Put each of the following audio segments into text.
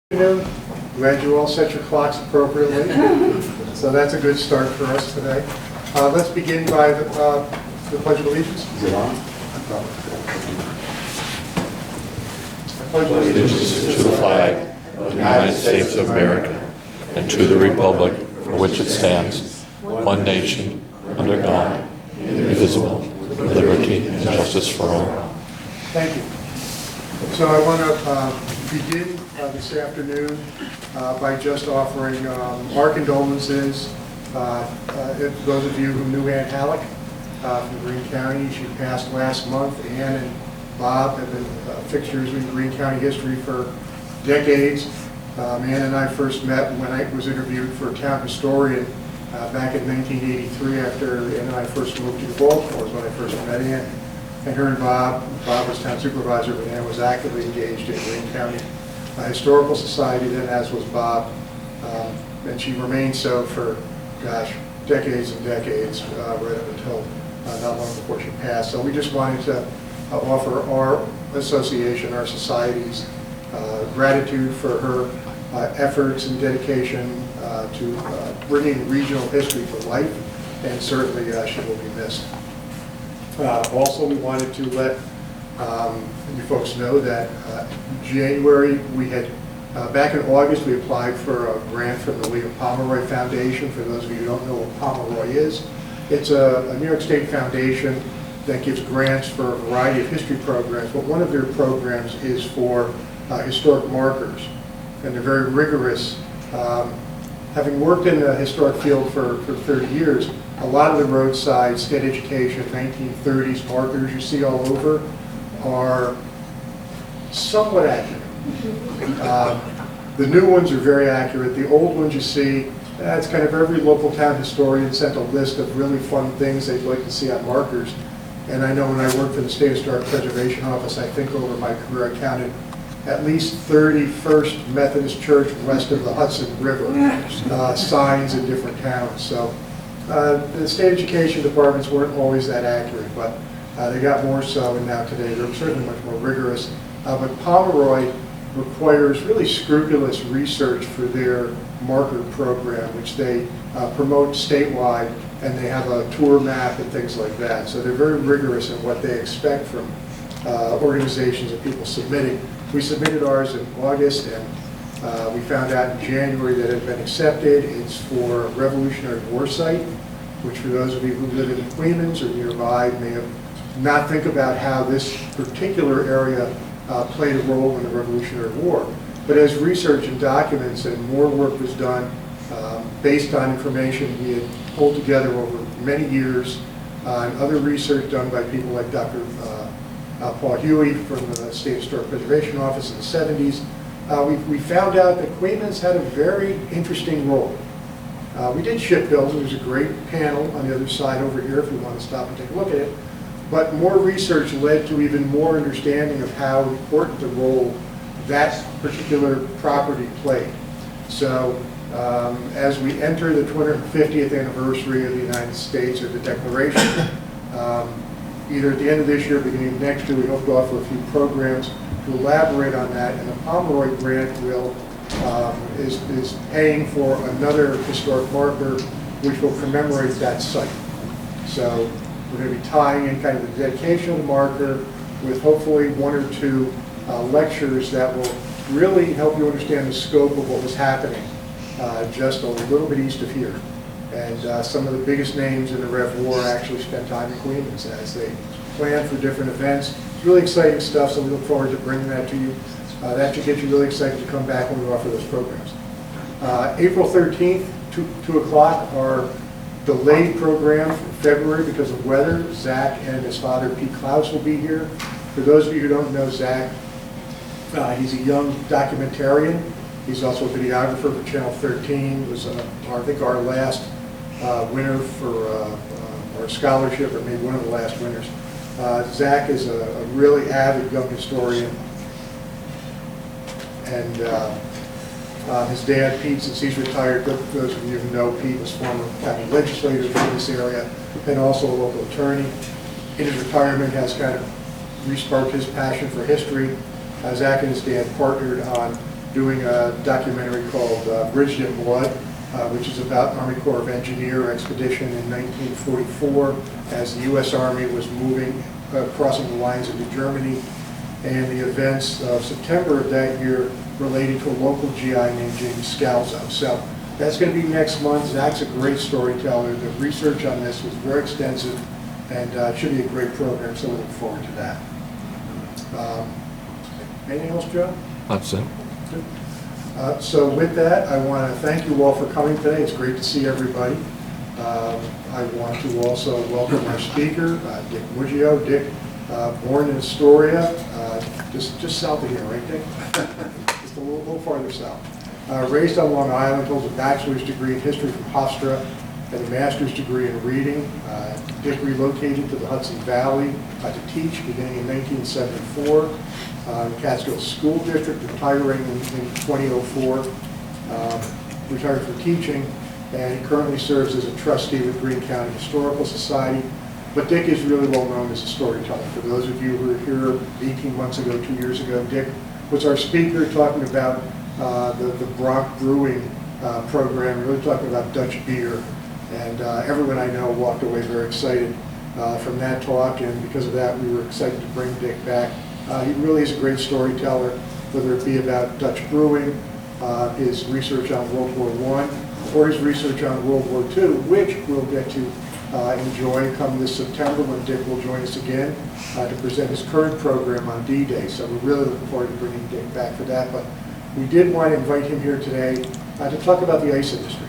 Glad you all set your clocks appropriately. So that's a good start for us today. Let's begin by the Pledge of Allegiance. Is it on? I pledge allegiance To the flag of the United States of America and to the republic for which it stands, one nation, under God, indivisible, with liberty and justice for all. Thank you. So I want to begin this afternoon by just offering our condolences. Those of you who knew Ann Halleck from Greene County, she passed last month. Ann and Bob have been fixtures in Greene County history for decades. Ann and I first met when I was interviewed for town historian back in 1983 after Ann and I first moved to Baltimore, was when I first met Ann. And her and Bob was town supervisor, but Ann was actively engaged in Greene County Historical Society then, as was Bob. And she remained so for, gosh, decades and decades, right up until not long before she passed. So we just wanted to offer our association, our society's gratitude for her efforts and dedication to bringing regional history to life, and certainly she will be missed. Also, we wanted to let you folks know that January we had, back in August, we applied for a grant from the William Pomeroy Foundation. For those of you who don't know what Pomeroy is, it's a New York State foundation that gives grants for a variety of history programs, but one of their programs is for historic markers, and they're very rigorous. Having worked in the historic field for 30 years, a lot of the roadside state education 1930s markers you see all over are somewhat accurate. The new ones are very accurate. The old ones you see, it's kind of every local town historian sent a list of really fun things they'd like to see on markers. And I know when I worked for the State Historic Preservation Office, I think over my career I counted at least 30 First Methodist Church west of the Hudson River signs in different towns. So the state education departments weren't always that accurate, but they got more so, and now today they're certainly much more rigorous. But Pomeroy requires really scrupulous research for their marker program, which they promote statewide, and they have a tour map and things like that. So they're very rigorous in what they expect from organizations and people submitting. We submitted ours in August, and we found out in January that it had been accepted. It's for a Revolutionary War site, which for those of you who live in Coeymans or nearby may not think about how this particular area played a role in the Revolutionary War. But as research and documents and more work was done based on information we had pulled together over many years, and other research done by people like Dr. Paul Huey from the State Historic Preservation Office in the 70s, we found out that Coeymans had a very interesting role. We did shipbuilding. There's a great panel on the other side over here if you want to stop and take a look at it. But more research led to even more understanding of how important a role that particular property played. So as we enter the 250th anniversary of the United States or the Declaration, either at the end of this year or beginning of next year, we hope to offer a few programs to elaborate on that, and the Pomeroy grant is paying for another historic marker which will commemorate that site. So we're going to be tying in kind of the dedication of the marker with hopefully one or two lectures that will really help you understand the scope of what was happening just a little bit east of here. And some of the biggest names in the Rev War actually spent time in Coeymans as they planned for different events. It's really exciting stuff, so we look forward to bringing that to you. That should get you really excited to come back when we offer those programs. April 13th, 2 o'clock, our delayed program from February because of weather. Zach and his father, Pete Klaus, will be here. For those of you who don't know Zach, he's a young documentarian. He's also a videographer for Channel 13. He was, I think, our last winner for our scholarship, or maybe one of the last winners. Zach is a really avid young historian, and his dad, Pete, since he's retired, those of you who know Pete, was former county legislator in this area and also a local attorney. In his retirement, has kind of re-sparked his passion for history. Zach and his dad partnered on doing a documentary called Bridged in Blood, which is about Army Corps of Engineer expedition in 1944 as the U.S. Army was moving, crossing the lines into Germany, and the events of September of that year related to a local GI named James Scalzo. So that's going to be next month. Zach's a great storyteller. The research on this was very extensive, and it should be a great program, so we look forward to that. Anything else, Joe? That's it. So with that, I want to thank you all for coming today. It's great to see everybody. I want to also welcome our speaker, Dick Muggeo. Dick, born in Astoria, just south of here, right, Dick? Just a little farther south. Raised on Long Island, holds a bachelor's degree in history from Hofstra and a master's degree in reading. Dick relocated to the Hudson Valley to teach beginning in 1974 in the Catskill School District, retiring in 2004, retired from teaching, and he currently serves as a trustee with Greene County Historical Society. But Dick is really well known as a storyteller. For those of you who were here 18 months ago, 2 years ago, Dick was our speaker talking about the Bronx Brewing program, really talking about Dutch beer. And everyone I know walked away very excited from that talk, and because of that we were excited to bring Dick back. He really is a great storyteller, whether it be about Dutch brewing, his research on World War I, or his research on World War II, which we'll get to enjoy come this September when Dick will join us again to present his current program on D-Day. So we're really looking forward to bringing Dick back for that. But we did want to invite him here today to talk about the ice industry,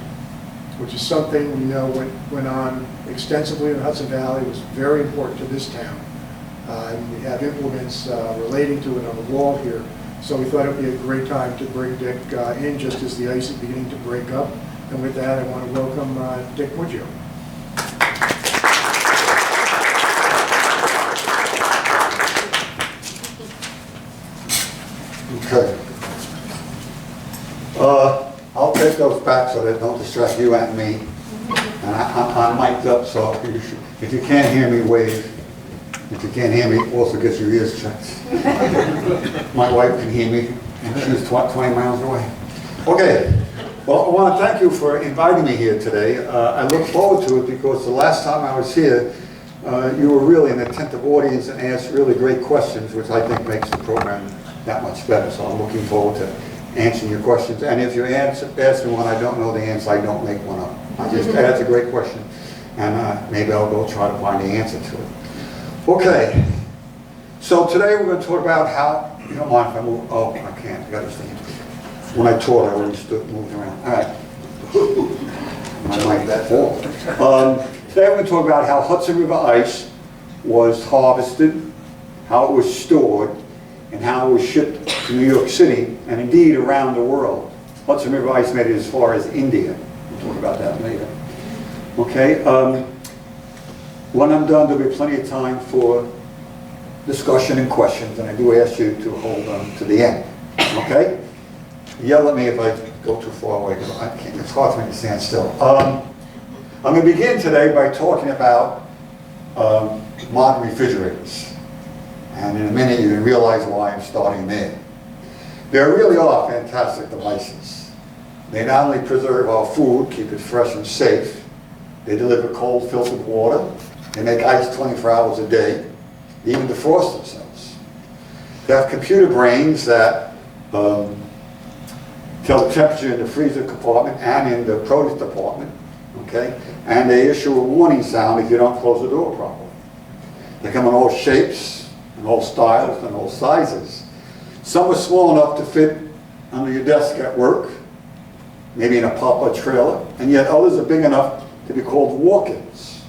which is something we know went on extensively in the Hudson Valley. It was very important to this town. And we have implements relating to it on the wall here. So we thought it would be a great time to bring Dick in just as the ice is beginning to break up. And with that, I want to welcome Dick Muggeo. Okay. I'll take those back so they don't distract you and me. And I'm mic'd up, so if you can't hear me, wave. If you can't hear me, also get your ears checked. My wife can hear me, and she's 20 miles away. Okay. Well, I want to thank you for inviting me here today. I look forward to it because the last time I was here, you were really an attentive audience and asked really great questions, which I think makes the program that much better. So I'm looking forward to answering your questions. And if you ask me one I don't know the answer, I don't make one up. I just ask a great question, and maybe I'll go try to find the answer to it. Okay. So today we're going to talk about how, you don't mind if I move? Oh, I can't. I got to stand. When I taught, I always moved around. All right. I like that. Today we're going to talk about how Hudson River ice was harvested, how it was stored, and how it was shipped to New York City, and indeed around the world. Hudson River ice made it as far as India. We'll talk about that later. Okay. When I'm done, there'll be plenty of time for discussion and questions, and I do ask you to hold them to the end. Okay? Yell at me if I go too far away, because I can't. It's hard for me to stand still. I'm going to begin today by talking about modern refrigerators. And in a minute, you can realize why I'm starting there. They really are fantastic devices. They not only preserve our food, keep it fresh and safe, they deliver cold filtered water, they make ice 24 hours a day, they even defrost themselves. They have computer brains that tell the temperature in the freezer compartment and in the produce department, okay? And they issue a warning sound if you don't close the door properly. They come in all shapes, and all styles, and all sizes. Some are small enough to fit under your desk at work, maybe in a pop-up trailer, and yet others are big enough to be called walk-ins.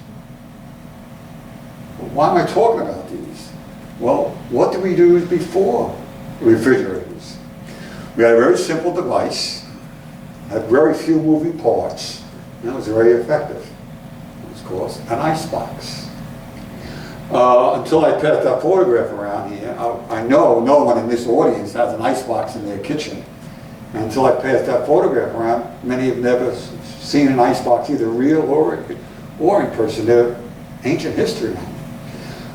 Well, why am I talking about these? Well, what did we do before refrigerators? We had a very simple device, had very few moving parts, and it was very effective. It was called an icebox. Until I passed that photograph around here, I know no one in this audience has an icebox in their kitchen. And until I passed that photograph around, many have never seen an icebox, either real or in person. They're ancient history now.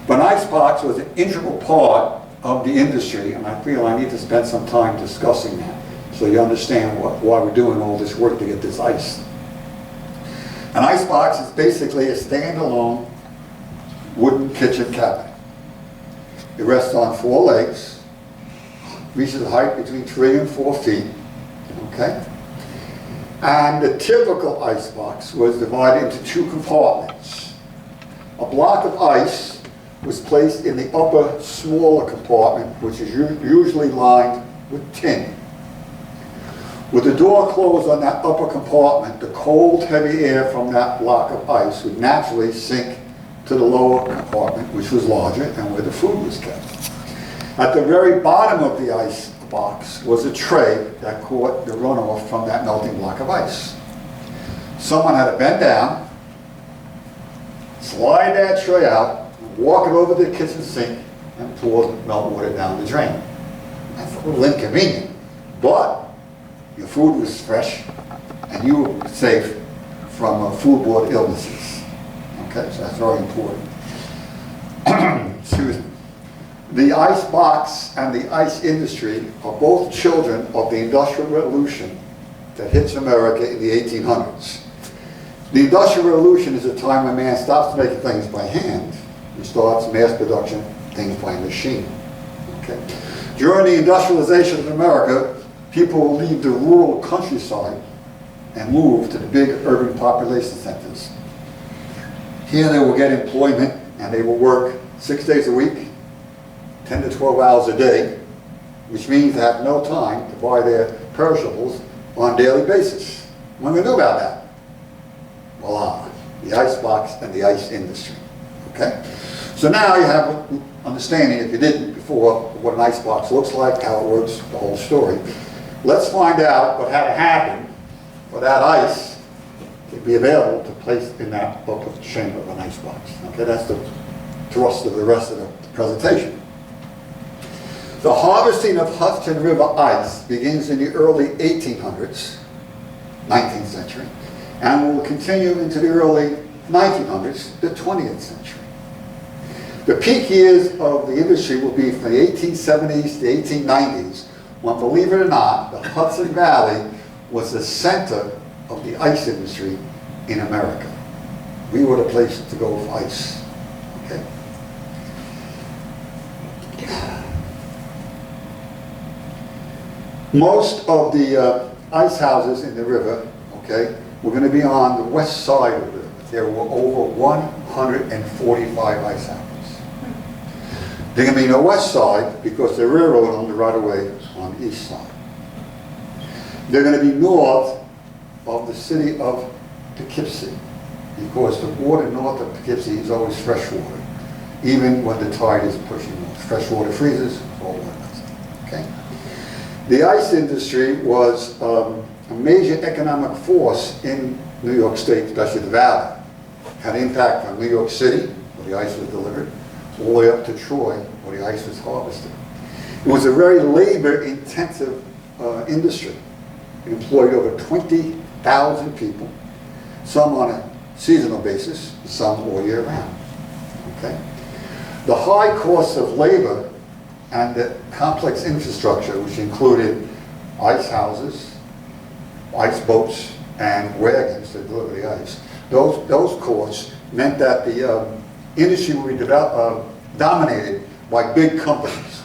But an icebox was an integral part of the industry, and I feel I need to spend some time discussing that. So you understand why we're doing all this work to get this ice. An ice box is basically a standalone wooden kitchen cabinet. It rests on 4 legs, reaches a height between 3 and 4 feet, okay? And the typical ice box was divided into 2 compartments. A block of ice was placed in the upper, smaller compartment, which is usually lined with tin. With the door closed on that upper compartment, the cold, heavy air from that block of ice would naturally sink to the lower compartment, which was larger and where the food was kept. At the very bottom of the ice box was a tray that caught the runoff from that melting block of ice. Someone had to bend down, slide that tray out, walk it over to the kitchen sink, and pour the melt water down the drain. That's a little inconvenient, but your food was fresh and you were safe from foodborne illnesses. Okay, so that's very important. Excuse me. The ice box and the ice industry are both children of the Industrial Revolution that hits America in the 1800s. The Industrial Revolution is a time when man stops making things by hand and starts mass production things by machine. Okay. During the industrialization of America, people will leave the rural countryside and move to the big urban population centers. Here they will get employment and they will work 6 days a week, 10 to 12 hours a day, which means they have no time to buy their perishables on a daily basis. What are we going to do about that? Voila, the ice box and the ice industry. Okay? So now you have an understanding, if you didn't before, what an ice box looks like, how it works, the whole story. Let's find out what had to happen for that ice to be available to place in that upper chamber of an ice box. Okay, that's the thrust of the rest of the presentation. The harvesting of Hudson River ice begins in the early 1800s, 19th century, and will continue into the early 1900s, the 20th century. The peak years of the industry will be from the 1870s to 1890s, when, believe it or not, the Hudson Valley was the center of the ice industry in America. We were the place to go for ice. Okay. Most of the ice houses in the river, okay, were going to be on the west side of the river. There were over 145 ice houses. They're going to be on the west side because the railroad owned the right of way on the east side. They're going to be north of the city of Poughkeepsie because the water north of Poughkeepsie is always fresh water, even when the tide is pushing north. Fresh water freezes, cold water doesn't. Okay? The ice industry was a major economic force in New York State, especially the Valley. Had impact on New York City, where the ice was delivered, all the way up to Troy, where the ice was harvested. It was a very labor-intensive industry. It employed over 20,000 people, some on a seasonal basis, some all year round. Okay? The high cost of labor and the complex infrastructure, which included ice houses, ice boats, and wagons to deliver the ice, those costs meant that the industry would be dominated by big companies.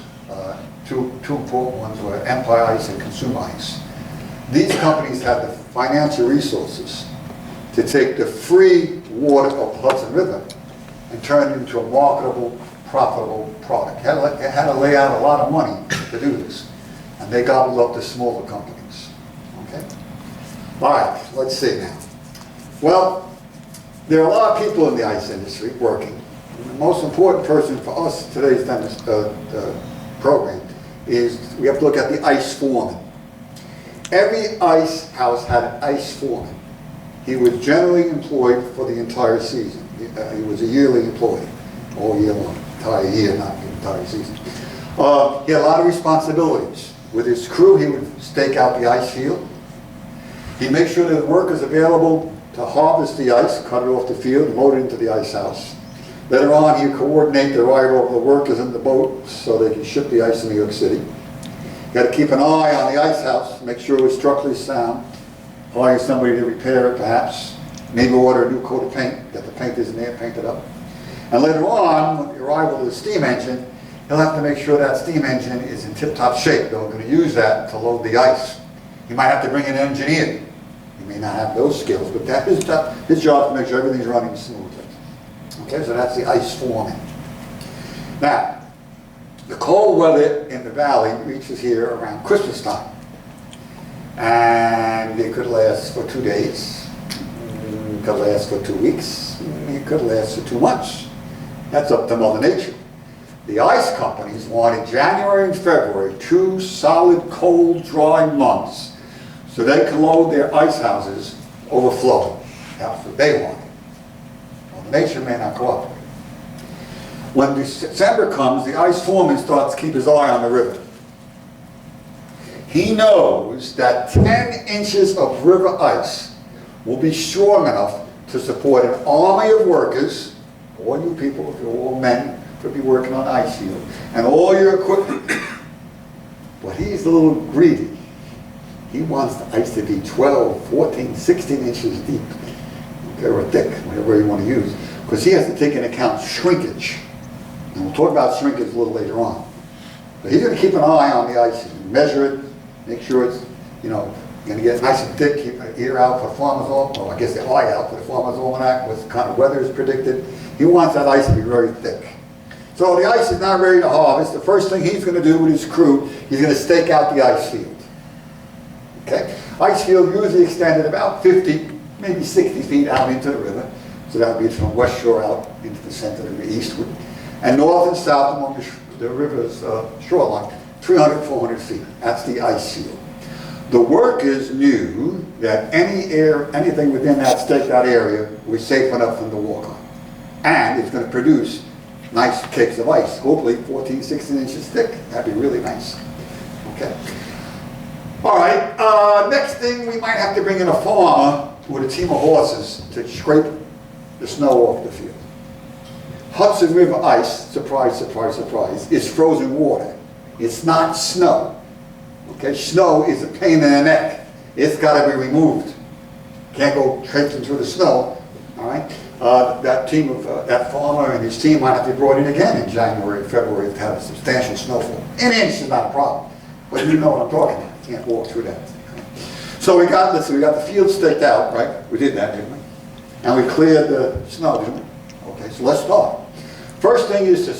Two important ones were Empire Ice and Consumer Ice. These companies had the financial resources to take the free water of the Hudson River and turn it into a marketable, profitable product. It had to lay out a lot of money to do this. And they gobbled up the smaller companies. Okay? All right, let's see now. Well, there are a lot of people in the ice industry working. And the most important person for us today's program is we have to look at the ice foreman. Every ice house had an ice foreman. He was generally employed for the entire season. He was a yearly employee, all year long, entire year, not the entire season. He had a lot of responsibilities. With his crew, he would stake out the ice field. He'd make sure that workers available to harvest the ice, cut it off the field, load it into the ice house. Later on, he'd coordinate the arrival of the workers in the boat so they could ship the ice to New York City. Got to keep an eye on the ice house, make sure it's structurally sound. Hire somebody to repair it perhaps. Maybe order a new coat of paint, get the painters in there, paint it up. And later on, with the arrival of the steam engine, he'll have to make sure that steam engine is in tip-top shape. They're going to use that to load the ice. He might have to bring an engineer. He may not have those skills, but that is his job to make sure everything's running smoothly. Okay, so that's the ice forming. Now, the cold weather in the valley reaches here around Christmas time. And it could last for 2 days. It could last for 2 weeks. It could last for 2 months. That's up to Mother Nature. The ice companies wanted January and February, 2 solid, cold, dry months, so they could load their ice houses overflowing. That's what they wanted. Mother Nature may not cooperate. When December comes, the ice foreman starts to keep his eye on the river. He knows that 10 inches of river ice will be strong enough to support an army of workers, all you people, if you're all men, could be working on ice field, and all your equipment. But he's a little greedy. He wants the ice to be 12, 14, 16 inches deep, okay, or thick, whatever you want to use, because he has to take into account shrinkage. And we'll talk about shrinkage a little later on. But he's going to keep an eye on the ice, measure it, make sure it's, going to get nice and thick, keep an ear out for farmer's almanac, or I guess the eye out for the farmer's almanac, what kind of weather is predicted. He wants that ice to be very thick. So the ice is not ready to harvest. The first thing he's going to do with his crew, he's going to stake out the ice field. Okay? Ice field usually extended about 50, maybe 60 feet out into the river. So that would be from west shore out into the center of the eastward. And north and south along the river's shoreline, 300, 400 feet. That's the ice field. The workers knew that anything within that staked out area was safe enough for them to walk on. And it's going to produce nice cakes of ice, hopefully 14, 16 inches thick. That'd be really nice. Okay. All right, next thing, we might have to bring in a farmer with a team of horses to scrape the snow off the field. Hudson River ice, surprise, surprise, surprise, is frozen water. It's not snow. Okay, snow is a pain in the neck. It's got to be removed. Can't go traipsing through the snow. All right. That farmer and his team might have to be brought in again in January, February to have a substantial snowfall. An inch is not a problem, but you know what I'm talking about. You can't walk through that. So we got the field staked out, right? We did that, didn't we? And we cleared the snow, didn't we? Okay, so let's start. First thing is to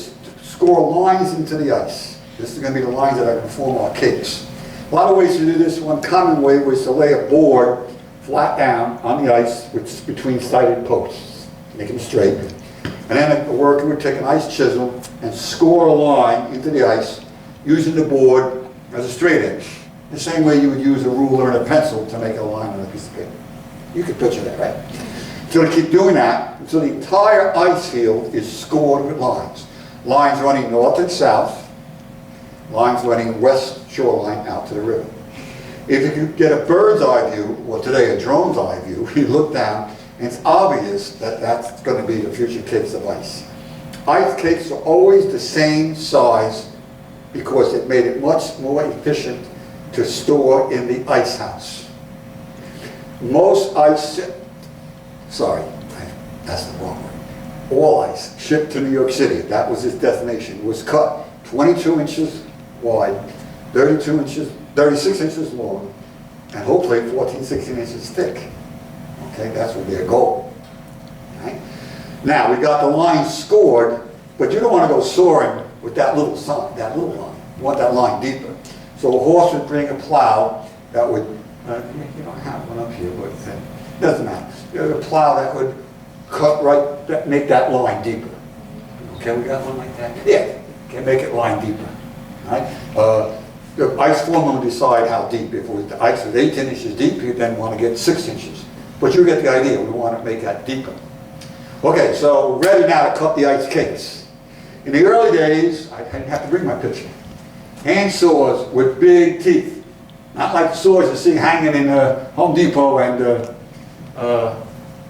score lines into the ice. This is going to be the lines that are going to form our cakes. A lot of ways to do this. One common way was to lay a board flat down on the ice between sighted posts, make them straight. And then the worker would take an ice chisel and score a line into the ice using the board as a straight edge. The same way you would use a ruler and a pencil to make a line on a piece of paper. You can picture that, right? So to keep doing that until the entire ice field is scored with lines. Lines running north and south. Lines running west shoreline out to the river. If you could get a bird's eye view, or today a drone's eye view, you look down and it's obvious that that's going to be the future cakes of ice. Ice cakes are always the same size because it made it much more efficient to store in the ice house. Most ice, that's the wrong word. All ice shipped to New York City, that was its destination, was cut 22 inches wide, 36 inches long, and hopefully 14, 16 inches thick. Okay, that's what their goal. Right? Now, we got the line scored, but you don't want to go soaring with that little line. You want that line deeper. So a horse would bring a plow that would, I have one up here, but it doesn't matter. A plow that would cut right, make that line deeper. Okay, we got one like that? Yeah, can make it line deeper. Right? The ice foreman will decide how deep. If the ice is 18 inches deep, you then want to get 6 inches. But you get the idea, we want to make that deeper. Okay, so ready now to cut the ice cakes. In the early days, I didn't have to bring my picture. Hand saws with big teeth. Not like the saws you see hanging in Home Depot and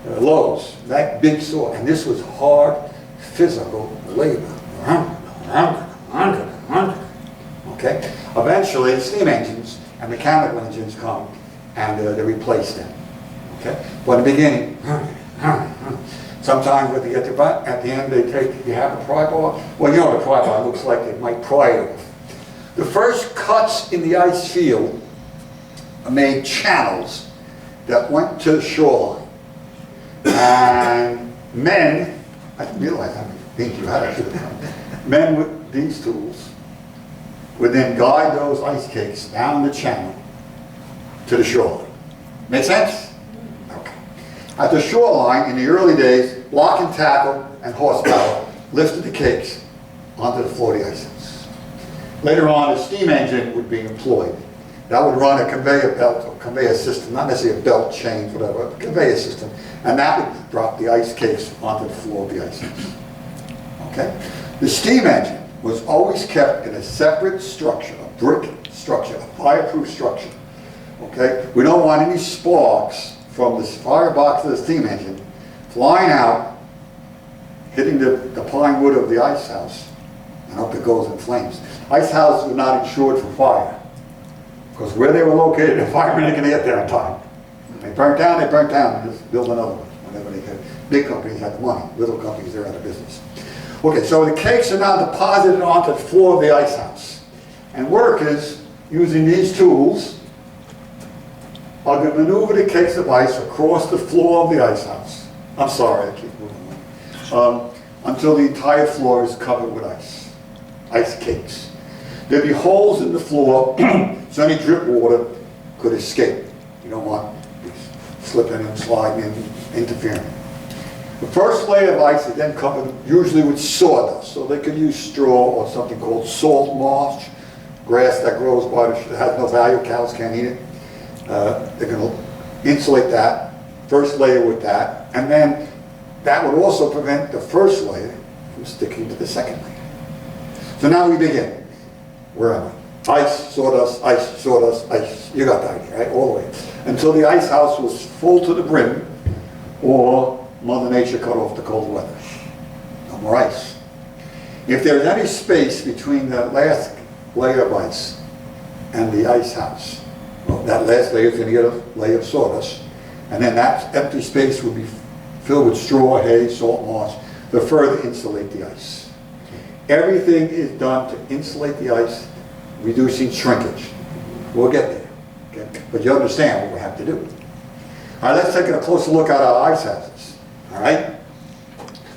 Lowe's. That big saw. And this was hard, physical labor. Okay? Eventually, steam engines and mechanical engines come and they replace them. Okay? But in the beginning, sometimes when they get to at the end, you have a pry bar. Well, you know what a pry bar looks like. They might pry it off. The first cuts in the ice field made channels that went to the shoreline. And men, I didn't realize how many things you had. Men with these tools would then guide those ice cakes down the channel to the shoreline. Make sense? Okay. At the shoreline, in the early days, block and tackle and horsepower lifted the cakes onto the floor of the ice house. Later on, a steam engine would be employed. That would run a conveyor belt or conveyor system, not necessarily a belt, chain, whatever, a conveyor system, and that would drop the ice cakes onto the floor of the ice house. Okay? The steam engine was always kept in a separate structure, a brick structure, a fireproof structure. Okay? We don't want any sparks from the firebox of the steam engine flying out, hitting the pine wood of the ice house, and up it goes in flames. Ice houses were not insured for fire, because where they were located, the firemen ain't gonna get there in time. They burnt down, just build another one whenever they could. Big companies had the money, little companies, they're out of business. Okay, so the cakes are now deposited onto the floor of the ice house. And workers, using these tools, are going to maneuver the cakes of ice across the floor of the ice house. I'm sorry, I keep moving on. Until the entire floor is covered with ice cakes. There'd be holes in the floor so any drip water could escape. You don't want slipping and sliding and interfering. The first layer of ice is then covered usually with sawdust, so they could use straw or something called salt marsh, grass that grows by that has no value, cows can't eat it. They're going to insulate that, first layer with that, and then that would also prevent the first layer from sticking to the second layer. So now we begin. Where am I? Ice, sawdust, ice, sawdust, ice. You got the idea, right? All the way. Until the ice house was full to the brim, or Mother Nature cut off the cold weather. No more ice. If there's any space between the last layer of ice and the ice house, well, that last layer is going to get a layer of sawdust, and then that empty space would be filled with straw, hay, salt marsh, to further insulate the ice. Everything is done to insulate the ice, reducing shrinkage. We'll get there. Okay? But you understand what we have to do. All right, let's take a closer look at our ice houses. All right?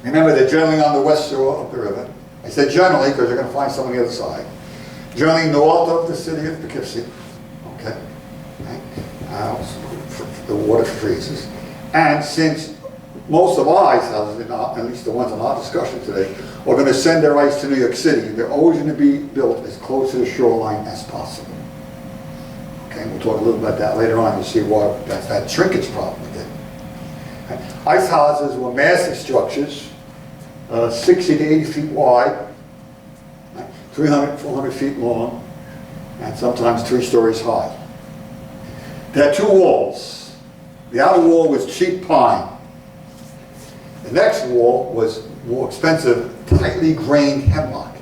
Remember, they're generally on the west shore of the river. I said generally because you're going to find some on the other side. Generally north of the city of Poughkeepsie. Okay? The water freezes. And since most of our ice houses, at least the ones in our discussion today, are going to send their ice to New York City, they're always going to be built as close to the shoreline as possible. Okay, we'll talk a little about that later on. You'll see why that's that shrinkage problem again. Ice houses were massive structures, 60 to 80 feet wide, 300, 400 feet long, and sometimes 3 stories high. They had 2 walls. The outer wall was cheap pine. The next wall was more expensive, tightly grained hemlock,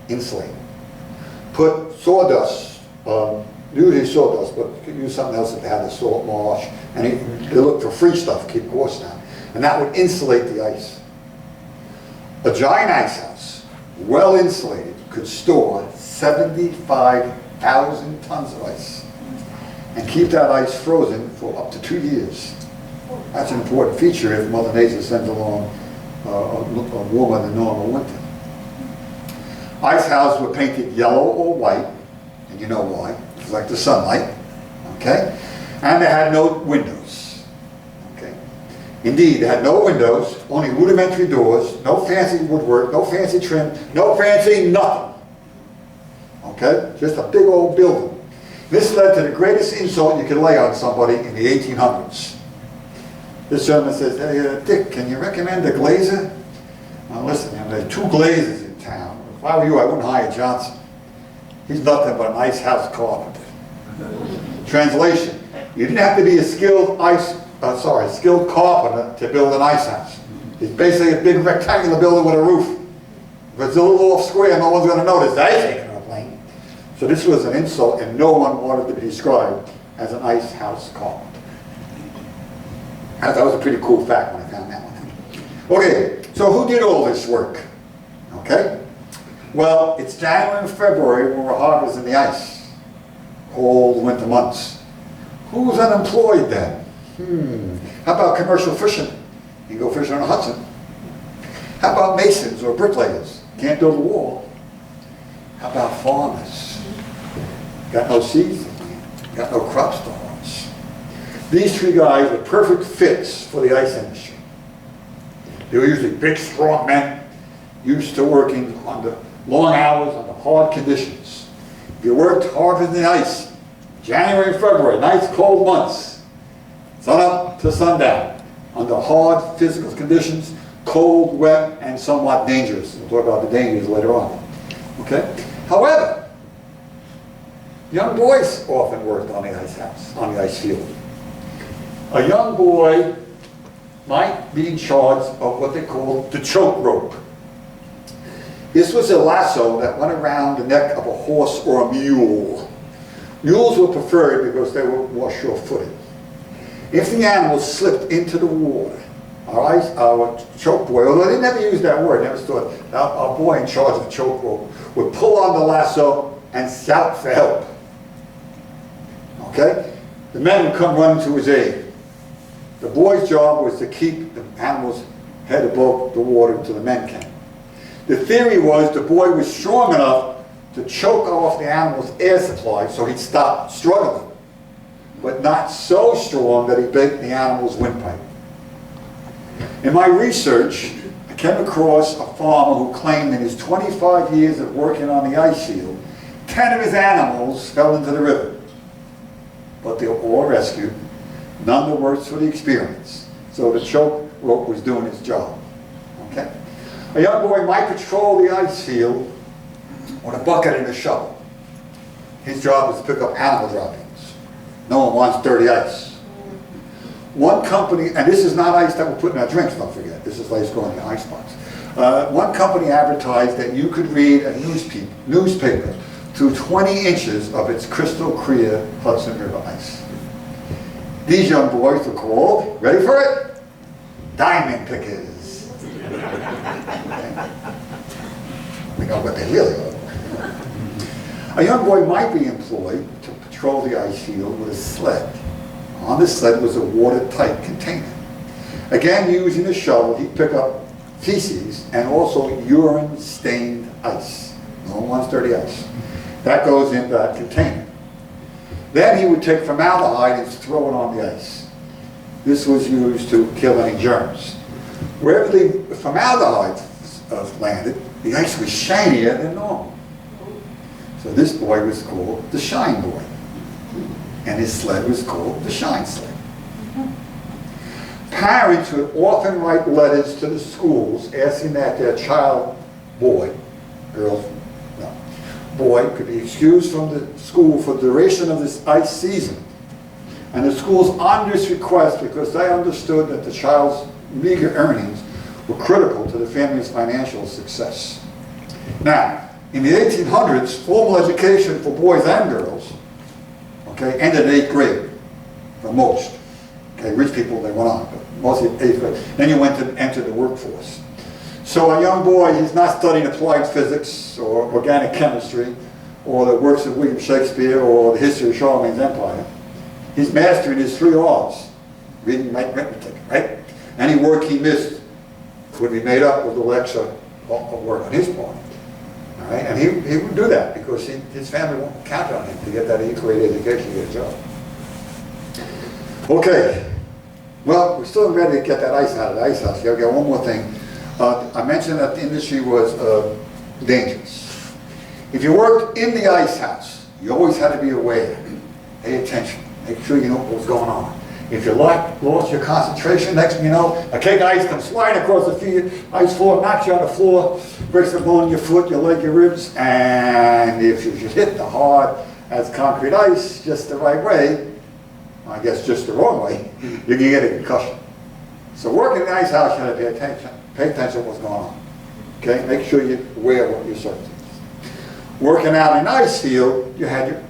insulated. Put sawdust, usually sawdust, but you could use something else if they had the salt marsh, and they looked for free stuff, keep costs down. And that would insulate the ice. A giant ice house, well insulated, could store 75,000 tons of ice and keep that ice frozen for up to 2 years. That's an important feature if Mother Nature sends along a warmer than normal winter. Ice houses were painted yellow or white, and you know why, it's like the sunlight, okay? And they had no windows, okay? Indeed, they had no windows, only rudimentary doors, no fancy woodwork, no fancy trim, no fancy nothing, okay? Just a big old building. This led to the greatest insult you could lay on somebody in the 1800s. This gentleman says, hey, Dick, can you recommend a glazer? Now listen, there are 2 glazers in town. If I were you, I wouldn't hire Johnson. He's nothing but an ice house carpenter. Translation, you didn't have to be a skilled carpenter to build an ice house. It's basically a big rectangular building with a roof. If it's a little off square, no one's going to notice. That ain't going to plane. So this was an insult, and no one wanted to be described as an ice house carpenter. I thought that was a pretty cool fact when I found that one. Okay, so who did all this work? Okay, well, it's January and February when we're harvesting the ice. Cold winter months. Who's unemployed then? How about commercial fishermen? You can go fishing on the Hudson. How about masons or bricklayers? Can't build a wall. How about farmers? Got no seeds, got no crop storage. These three guys are perfect fits for the ice industry. They were usually big, strong men, used to working under long hours, under hard conditions. If you worked hard in the ice, January and February, nice cold months, sun up to sundown, under hard physical conditions, cold, wet, and somewhat dangerous. We'll talk about the dangers later on. Okay? However, young boys often worked on the ice house, on the ice field. A young boy might be in charge of what they called the choke rope. This was a lasso that went around the neck of a horse or a mule. Mules were preferred because they were more sure-footed. If the animal slipped into the water, our choke boy, although they never used that word, never thought, our boy in charge of the choke rope would pull on the lasso and shout for help. Okay? The men would come running to his aid. The boy's job was to keep the animal's head above the water until the men came. The theory was the boy was strong enough to choke off the animal's air supply so he'd stop struggling, but not so strong that he broke the animal's windpipe. In my research, I came across a farmer who claimed in his 25 years of working on the ice field, 10 of his animals fell into the river. But they were all rescued, none the worse for the experience. So the choke rope was doing its job. Okay? A young boy might patrol the ice field with a bucket and a shovel. His job is to pick up animal droppings. No one wants dirty ice. One company, and this is not ice that we're putting in our drinks, don't forget. This is ice going in the ice box. One company advertised that you could read a newspaper through 20 inches of its crystal clear Hudson River ice. These young boys were called, ready for it? Diamond pickers. We know what they really are. A young boy might be employed to patrol the ice field with a sled. On the sled was a watertight container. Again, using a shovel, he'd pick up feces and also urine-stained ice. No one wants dirty ice. That goes in that container. Then he would take formaldehyde and throw it on the ice. This was used to kill any germs. Wherever the formaldehyde landed, the ice was shinier than normal. So this boy was called the Shine Boy. And his sled was called the Shine Sled. Parents would often write letters to the schools asking that their child, boy, girls, no, boy, could be excused from the school for the duration of this ice season. And the schools honored this request because they understood that the child's meager earnings were critical to the family's financial success. Now, in the 1800s, formal education for boys and girls, okay, ended in 8th grade for most. Okay, rich people, they went on, but mostly 8th grade. Then you went to enter the workforce. So a young boy, he's not studying applied physics or organic chemistry or the works of William Shakespeare or the history of Charlemagne's empire. He's mastering his 3 R's, reading, writing, arithmetic, right? Any work he missed would be made up with a little extra work on his part. All right? And he would do that because his family won't count on him to get that 8th grade education to get a job. Okay. Well, we're still ready to get that ice out of the ice house. Okay, one more thing. I mentioned that the industry was dangerous. If you worked in the ice house, you always had to be aware. Pay attention. Make sure you know what was going on. If you lost your concentration, next thing you know, a cake of ice comes flying across the ice floor, knocks you on the floor, breaks a bone in your foot, your leg, your ribs, and if you hit the hard as concrete ice just the right way, I guess just the wrong way, you can get a concussion. So working in the ice house, you have to pay attention to what's going on. Okay, make sure you're aware of what your circumstances. Working out in an ice field, you had your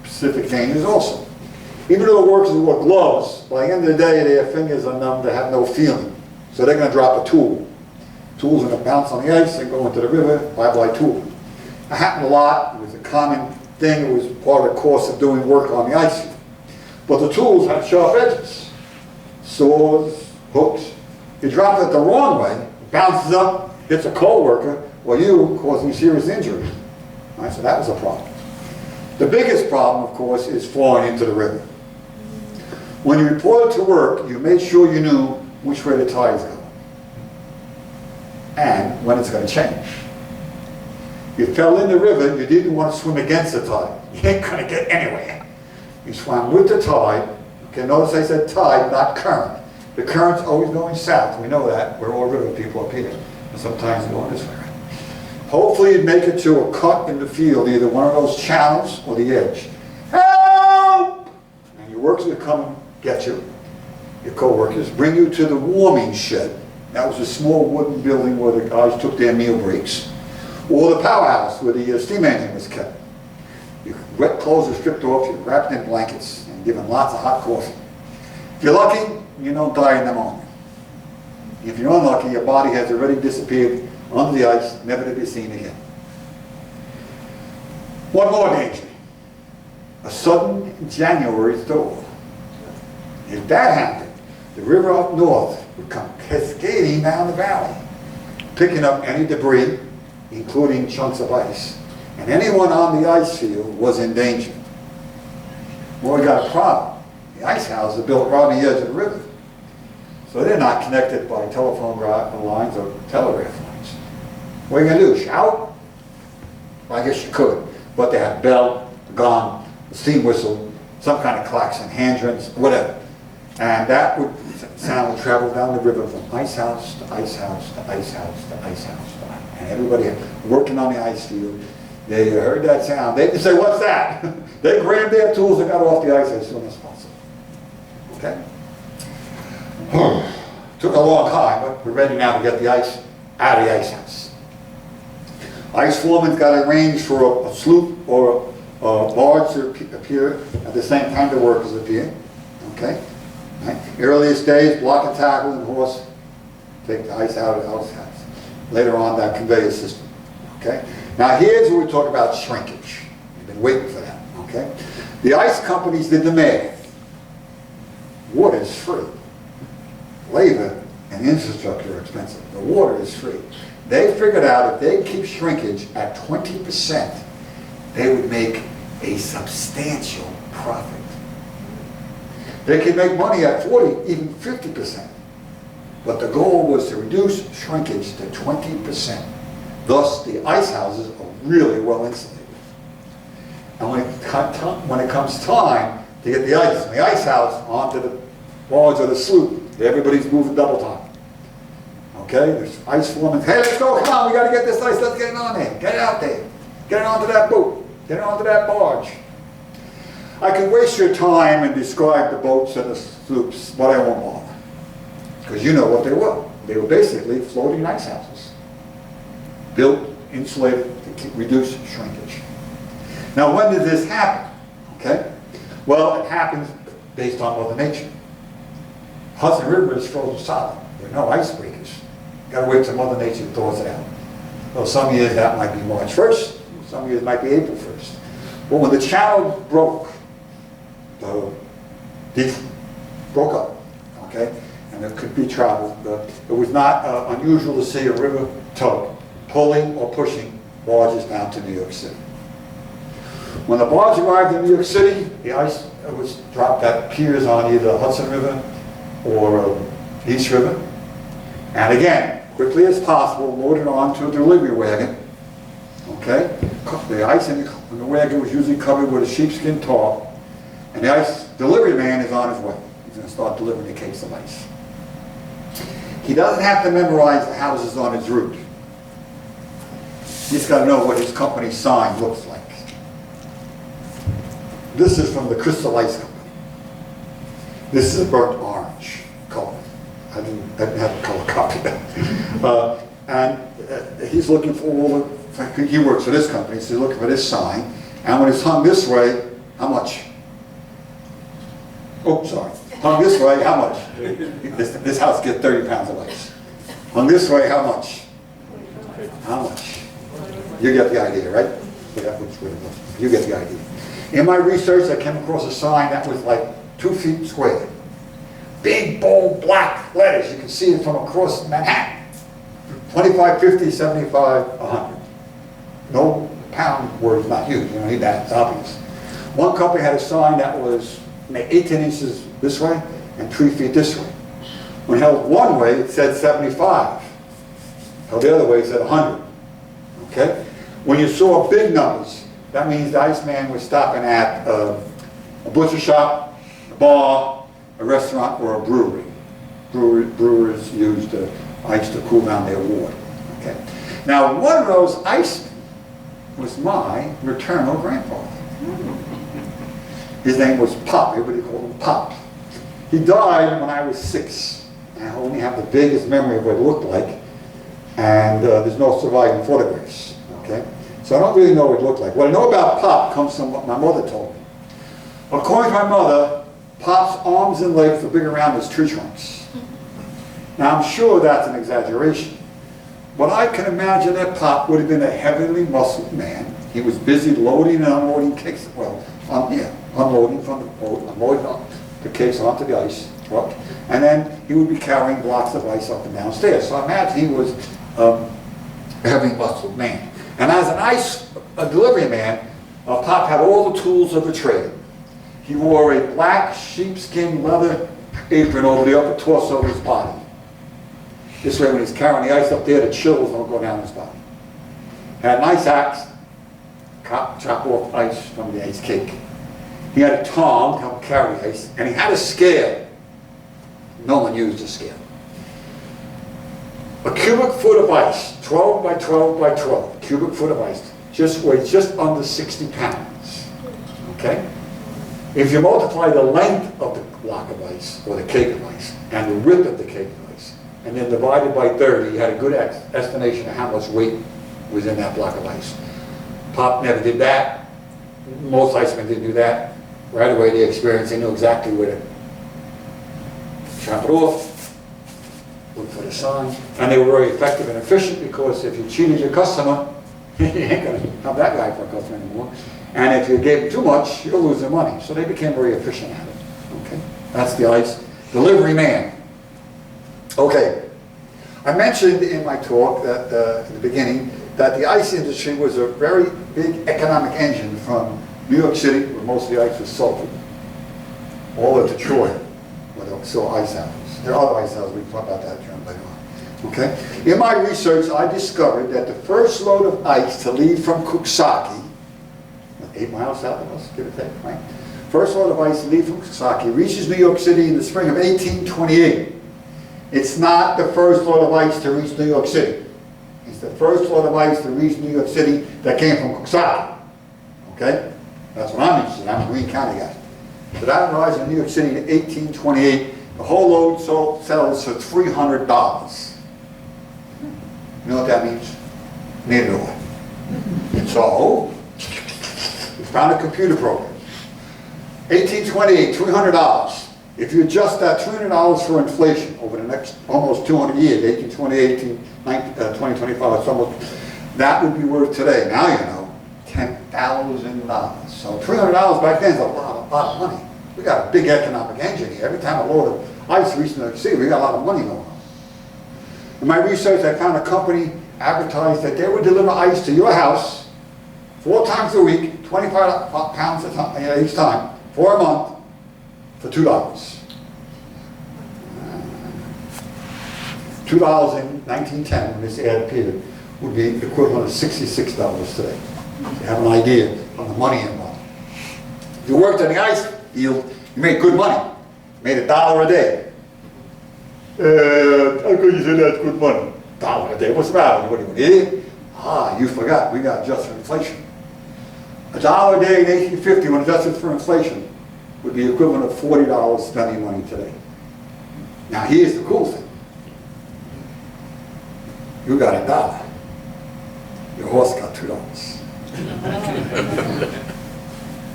specific dangers also. Even though the workers wore gloves, by the end of the day, their fingers are numb, they have no feeling. So they're going to drop a tool. Tools are going to bounce on the ice and go into the river, bye-bye tool. It happened a lot. It was a common thing. It was part of the course of doing work on the ice field. But the tools had sharp edges. Saws, hooks. You drop it the wrong way, it bounces up, hits a co-worker, or you, causing serious injury. Right, so that was a problem. The biggest problem, of course, is falling into the river. When you reported to work, you made sure you knew which way the tide is going and when it's going to change. You fell in the river, you didn't want to swim against the tide. You ain't going to get anywhere. You swam with the tide. Okay, notice I said tide, not current. The current's always going south. We know that. We're all river people up here. And sometimes they're going this way. Hopefully you'd make it to a cut in the field, either one of those channels or the edge. Help! And your workers would come and get you, your co-workers, bring you to the warming shed. That was a small wooden building where the guys took their meal breaks. Or the powerhouse where the steam engine was kept. Your wet clothes are stripped off, you're wrapped in blankets, and given lots of hot coffee. If you're lucky, you don't die in pneumonia. If you're unlucky, your body has already disappeared under the ice, never to be seen again. One more danger. A sudden January thaw. If that happened, the river up north would come cascading down the valley, picking up any debris, including chunks of ice. And anyone on the ice field was in danger. Well, we got a problem. The ice houses are built right on the edge of the river. So they're not connected by telephone lines or telegraph lines. What are you going to do, shout? Well, I guess you could. But they had a bell, a gong, a steam whistle, some kind of klaxon, hand drums, whatever. And that sound would travel down the river from ice house to ice house to ice house to ice house. And everybody working on the ice field, they heard that sound. They didn't say, what's that? They grabbed their tools and got off the ice as soon as possible. Okay? Took a long time, but we're ready now to get the ice out of the ice house. Ice foreman's got to arrange for a sloop or a barge to appear at the same time the workers appear. Okay? Right. Earliest days, block and tackle and horse, take the ice out of the ice house. Later on, that conveyor system. Okay? Now here's where we talk about shrinkage. You've been waiting for that. Okay? The ice companies did the math. Water is free. Labor and infrastructure are expensive. The water is free. They figured out if they keep shrinkage at 20%, they would make a substantial profit. They could make money at 40, even 50%. But the goal was to reduce shrinkage to 20%. Thus, the ice houses are really well insulated. And when it comes time to get the ice from the ice house onto the barge or the sloop, everybody's moving double time. Okay, there's ice foremen. Hey, let's go, come on, we got to get this ice, let's get it on there. Get it out there. Get it onto that boat. Get it onto that barge. I can waste your time and describe the boats and the sloops, but I won't bother. Because you know what they were. They were basically floating ice houses. Built, insulated, to reduce shrinkage. Now when did this happen? Okay? Well, it happens based on Mother Nature. Hudson River is frozen solid. There are no icebreakers. You've got to wait till Mother Nature thaws it out. Well, some years that might be March 1st. Some years it might be April 1st. But when the channel broke, the deep broke up, okay? And it could be traveled. It was not unusual to see a river tug pulling or pushing barges down to New York City. When the barge arrived in New York City, the ice was dropped at piers on either Hudson River or East River. And again, quickly as possible, loaded onto a delivery wagon. Okay? The ice in the wagon was usually covered with a sheepskin tarp. And the ice delivery man is on his way. He's going to start delivering the case of ice. He doesn't have to memorize the houses on his route. He's got to know what his company's sign looks like. This is from the Crystal Ice Company. This is a burnt orange color. I didn't have a color copy. And he's looking for all the he works for this company, so he's looking for this sign. And when it's hung this way, how much? Oh, sorry. Hung this way, how much? This house gets 30 pounds of ice. Hung this way, how much? How much? You get the idea, right? You get the idea. In my research, I came across a sign that was like 2 feet square. Big, bold, black letters. You can see it from across Manhattan. 25, 50, 75, 100. No pound words not used. You don't need that. It's obvious. One company had a sign that was 18 inches this way and 3 feet this way. When held one way, it said 75. Held the other way, it said 100. Okay? When you saw big numbers, that means the Iceman was stopping at a butcher shop, a bar, a restaurant, or a brewery. Brewers used ice to cool down their water. Okay? Now, one of those icemen was my maternal grandfather. His name was Pop. Everybody called him Pop. He died when I was 6. I only have the vaguest memory of what it looked like, and there's no surviving photographs. Okay? So I don't really know what it looked like. What I know about Pop comes from what my mother told me. According to my mother, Pop's arms and legs were big around his tree trunks. Now I'm sure that's an exaggeration, but I can imagine that Pop would have been a heavily muscled man. He was busy loading and unloading cakes. Well, unloading from the boat, unloading the cakes onto the ice truck, and then he would be carrying blocks of ice up and down stairs. So I imagine he was a heavily muscled man. And as an ice delivery man, Pop had all the tools of the trade. He wore a black sheepskin leather apron over the upper torso of his body. This way when he's carrying the ice up there, the chills don't go down his body. Had an ice axe, chop off ice from the ice cake. He had a tong to help carry the ice, and he had a scale. No one used a scale. A cubic foot of ice, 12 by 12 by 12, cubic foot of ice, weighs just under 60 pounds. Okay? If you multiply the length of the block of ice, or the cake of ice, and the width of the cake of ice, and then divide it by 30, you had a good estimation of how much weight was in that block of ice. Pop never did that. Most icemen didn't do that. Right away they experienced, they knew exactly where to chop it off, look for the sign, and they were very effective and efficient, because if you cheated your customer, you ain't going to have that guy for a customer anymore. And if you gave them too much, you'll lose their money. So they became very efficient at it. Okay, that's the ice delivery man. Okay, I mentioned in my talk that in the beginning that the ice industry was a very big economic engine from New York City, where most of the ice was sold, all of Detroit, where there were still ice houses. There are other ice houses. We can talk about that later on. Okay, in my research, I discovered that the first load of ice to leave from Coxsackie, 8 miles south of us, give or take, right? First load of ice to leave from Coxsackie reaches New York City in the spring of 1828. It's not the first load of ice to reach New York City. It's the first load of ice to reach New York City that came from Coxsackie. Okay? That's what I'm interested in. I'm a Greene County guy. So that arrives in New York City in 1828. The whole load sells for $300. You know what that means? Neither do I. So, we found a computer program. 1828, $300. If you adjust that $300 for inflation over the next almost 200 years, 1828, 2025, that would be worth today, now you know, $10,000. So $300 back then is a lot of money. We got a big economic engine here. Every time a load of ice reaches New York City, we got a lot of money going on. In my research, I found a company advertised that they would deliver ice to your house 4 times a week, 25 pounds each time, for a month, for $2. $2 in 1910, when this ad appeared, would be equivalent of $66 today. You have an idea of the money involved. If you worked in the ice field, you made good money. You made $1 a day. How could you say that's good money? $1 a day, what's the matter? What are you, an idiot? Ah, you forgot, we got adjusted for inflation. $1 a day in 1850, when adjusted for inflation, would be equivalent of $40 spending money today. Now here's the cool thing. You got $1. Your horse got $2.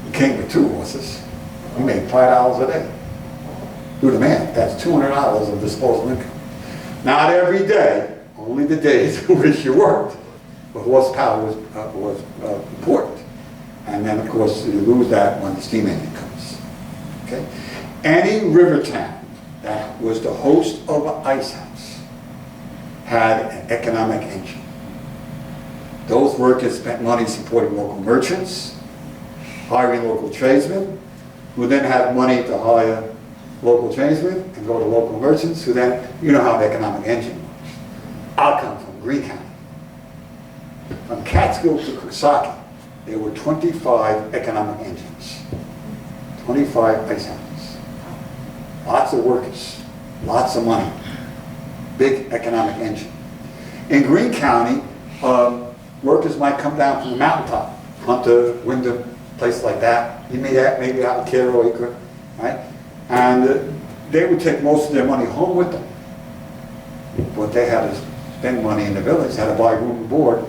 You came with 2 horses. You made $5 a day. Do the math. That's $200 of disposable income. Not every day, only the days in which you worked. But horsepower was important. And then, of course, you lose that when the steam engine comes. Okay? Any river town that was the host of an ice house had an economic engine. Those workers spent money supporting local merchants, hiring local tradesmen, who then had money to hire local tradesmen and go to local merchants, who then, you know how the economic engine works. I come from Greene County. From Catskill to Coxsackie, there were 25 economic engines, 25 ice houses, lots of workers, lots of money, big economic engine. In Greene County, workers might come down from the mountaintop, Hunter, Wyndham, place like that. You maybe have a Carroll acre, right? And they would take most of their money home with them. But they had to spend money in the village, had to buy room and board,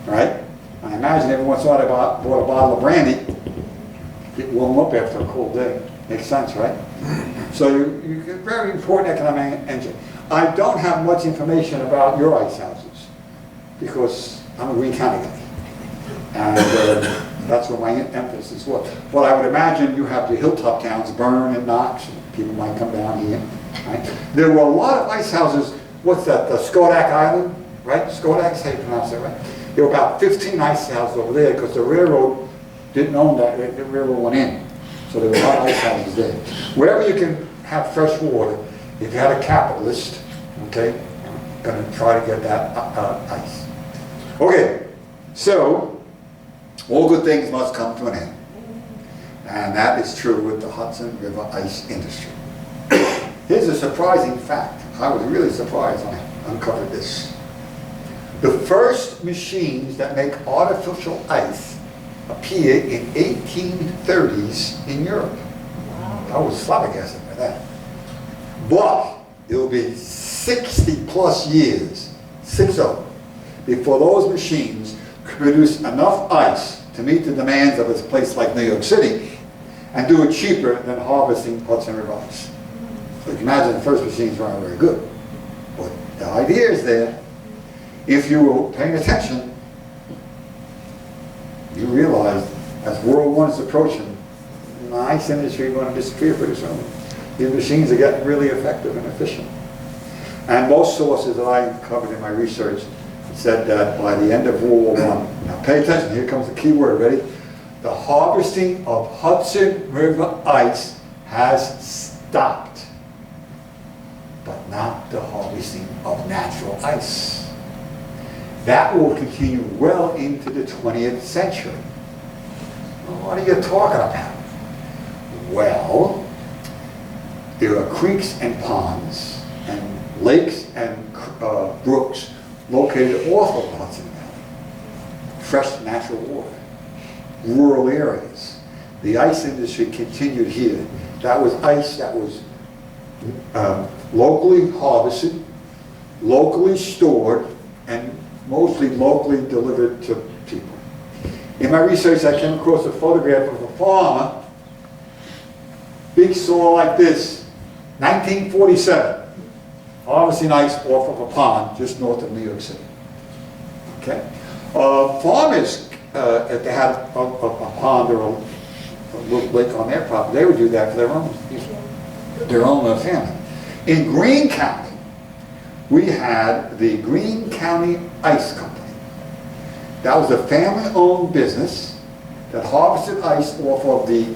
right? I imagine every once in a while they bought a bottle of brandy, get warm up after a cold day. Makes sense, right? So you get a very important economic engine. I don't have much information about your ice houses because I'm a Greene County guy. And that's where my emphasis was. Well, I would imagine you have the hilltop towns, Bern and Knox, and people might come down here. Right? There were a lot of ice houses. What's that, the Skodak Island, right? Skodak's how you pronounce it, right? There were about 15 ice houses over there because the railroad didn't own that. The railroad went in. So there were a lot of ice houses there. Wherever you can have fresh water, if you had a capitalist, okay, going to try to get that ice. Okay, so all good things must come to an end. And that is true with the Hudson River ice industry. Here's a surprising fact. I was really surprised when I uncovered this. The first machines that make artificial ice appeared in 1830s in Europe. I was flabbergasted by that. But it will be 60 plus years, 60, before those machines could produce enough ice to meet the demands of a place like New York City and do it cheaper than harvesting Hudson River ice. So you can imagine the first machines weren't very good. But the idea is there. If you were paying attention, you realize as World War I is approaching, the ice industry is going to disappear pretty soon. These machines are getting really effective and efficient. And most sources that I covered in my research said that by the end of World War I, now pay attention, here comes the key word, ready? The harvesting of Hudson River ice has stopped, but not the harvesting of natural ice. That will continue well into the 20th century. Well, what are you talking about? Well, there are creeks and ponds and lakes and brooks located off of the Hudson Valley. Fresh natural water. Rural areas. The ice industry continued here. That was ice that was locally harvested, locally stored, and mostly locally delivered to people. In my research, I came across a photograph of a farmer, big soil like this, 1947, harvesting ice off of a pond just north of New York City. Okay? Farmers, if they had a pond or a little lake on their property, they would do that for their own family. In Greene County, we had the Greene County Ice Company. That was a family-owned business that harvested ice off of the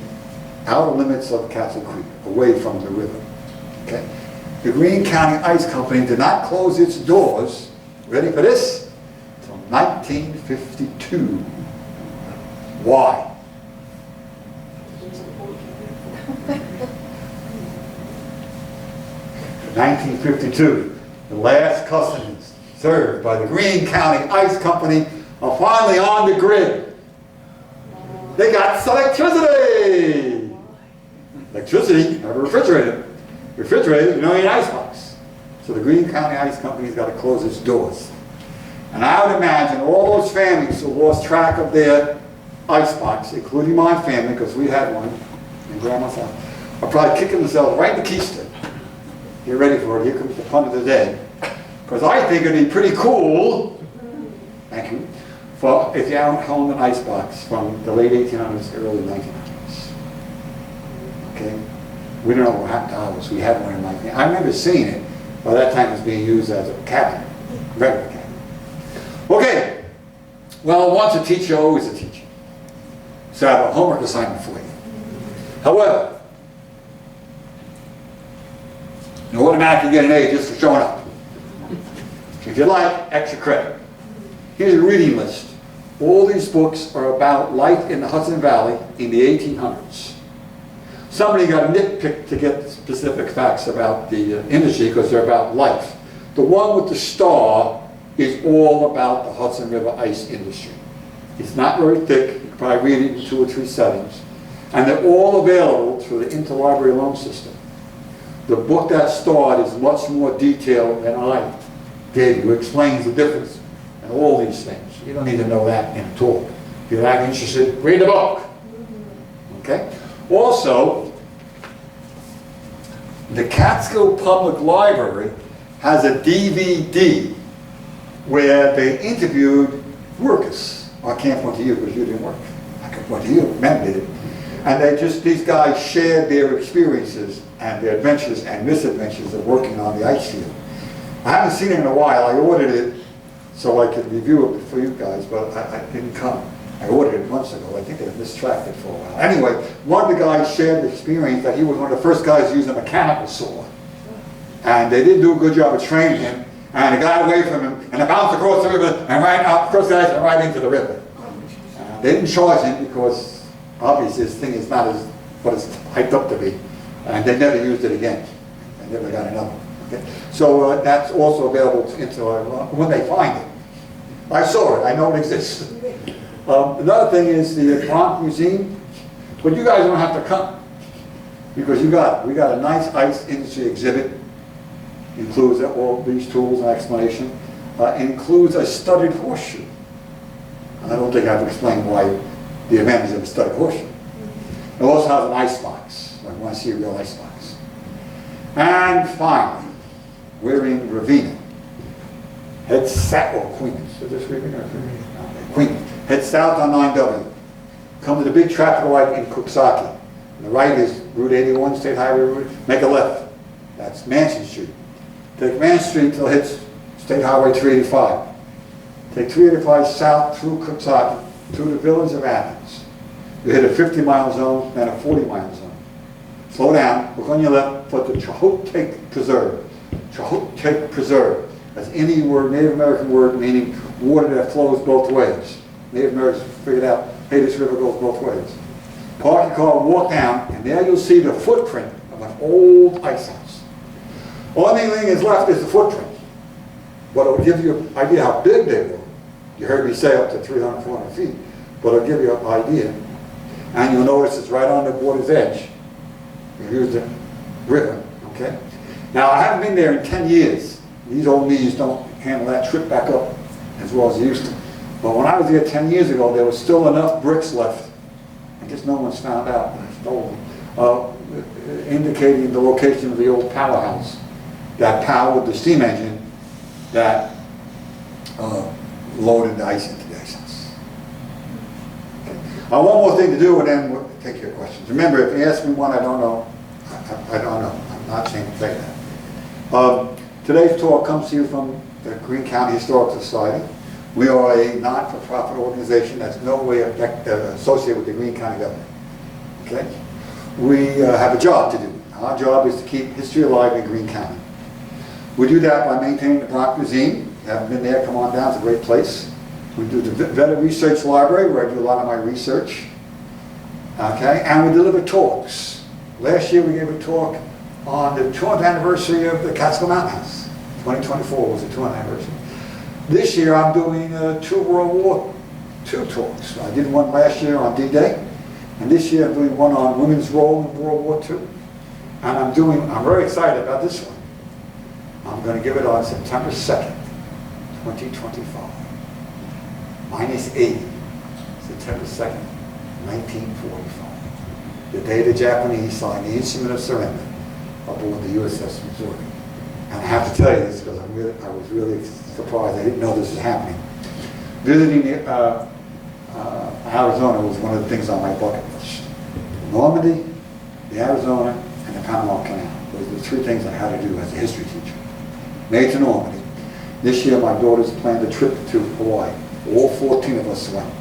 outer limits of Castle Creek, away from the river. Okay? The Greene County Ice Company did not close its doors, ready for this, until 1952. Why? 1952. The last customers served by the Greene County Ice Company are finally on the grid. They got electricity! Electricity, never refrigerated. Refrigerated, you don't need an icebox. So the Greene County Ice Company's got to close its doors. And I would imagine all those families who lost track of their icebox, including my family, because we had one, and Grandma's house, are probably kicking themselves right in the keister. Get ready for it. Here comes the pun of the day. Because I think it'd be pretty cool, thank you, for if you owned an icebox from the late 1800s, early 1900s. Okay? We don't know what happened to ours. We had one in my family. I remember seeing it. By that time it was being used as a cabinet, regular cabinet. Okay. Well, once a teacher, always a teacher. So I have a homework assignment for you. However, you automatically get an A just for showing up. If you like, extra credit. Here's a reading list. All these books are about life in the Hudson Valley in the 1800s. Somebody got nitpicked to get specific facts about the industry because they're about life. The one with the star is all about the Hudson River ice industry. It's not very thick. You can probably read it in 2 or 3 settings. And they're all available through the interlibrary loan system. The book that starred is much more detailed than I gave you. It explains the difference in all these things. You don't need to know that in a talk. If you're that interested, read the book. Okay? Also, the Catskill Public Library has a DVD where they interviewed workers. I can't point to you because you didn't work. I can point to you, men did it. And these guys shared their experiences and their adventures and misadventures of working on the ice field. I haven't seen it in a while. I ordered it so I could review it for you guys, but I didn't come. I ordered it months ago. I think they mistracked it for a while. Anyway, one of the guys shared the experience that he was one of the first guys to use a mechanical saw. And they didn't do a good job of training him, and it got away from him, and it bounced across the river, and right up across the ice and right into the river. They didn't charge him because obviously this thing is not as what it's hyped up to be. And they never used it again. They never got another one. Okay? So that's also available when they find it. I saw it. I know it exists. Another thing is the Bronx Museum. But you guys don't have to come because we got a nice ice industry exhibit. Includes all these tools and explanation. Includes a studded horseshoe. I don't think I've explained why the event is a studded horseshoe. It also has an ice box. I want to see a real ice box. And finally, we're in Ravena. Head south, or Coeymans. Is this Ravena or Coeymans? Coeymans. Head south on 9W. Come to the big traffic light in Cooksaki. On the right is Route 81, State Highway Route. Make a left. That's Mansion Street. Take Mansion Street till it hits State Highway 385. Take 385 south through Cooksaki, through the village of Athens. You hit a 50-mile zone, then a 40-mile zone. Slow down, look on your left, put the Chahotake Preserve. Chahotake Preserve. That's any word, Native American word, meaning water that flows both ways. Native Americans figured out, hey, this river goes both ways. Park your car, walk down, and there you'll see the footprint of an old ice house. Only thing is left is the footprint. But it will give you an idea how big they were. You heard me say up to 300, 400 feet. But it'll give you an idea. And you'll notice it's right on the water's edge. Here's the river, okay? Now, I haven't been there in 10 years. These old knees don't handle that trip back up as well as they used to. But when I was there 10 years ago, there was still enough bricks left. I guess no one's found out. Indicating the location of the old powerhouse that powered the steam engine that loaded the ice into the ice house. Okay. One more thing to do, and then we'll take your questions. Remember, if you ask me one I don't know, I don't know. I'm not saying to say that. Today's talk comes to you from the Greene County Historical Society. We are a not-for-profit organization that's no way associated with the Greene County government. Okay? We have a job to do. Our job is to keep history alive in Greene County. We do that by maintaining the Bronx Museum. If you haven't been there, come on down. It's a great place. We do the Ravena Research Library, where I do a lot of my research. Okay? And we deliver talks. Last year we gave a talk on the 200th anniversary of the Catskill Mountain House. 2024 was the 200th anniversary. This year I'm doing 2 World War II talks. I did one last year on D-Day, and this year I'm doing one on women's role in World War II. And I'm very excited about this one. I'm going to give it on September 2nd. 2025. Minus 80, September 2nd, 1945. The day the Japanese signed the instrument of surrender aboard the USS Missouri. And I have to tell you this because I was really surprised. I didn't know this was happening. Visiting Arizona was one of the things on my bucket list. Normandy, the Arizona, and the Panama Canal. Those are the three things I had to do as a history teacher. Made to Normandy. This year my daughters planned a trip to Hawaii. All 14 of us went.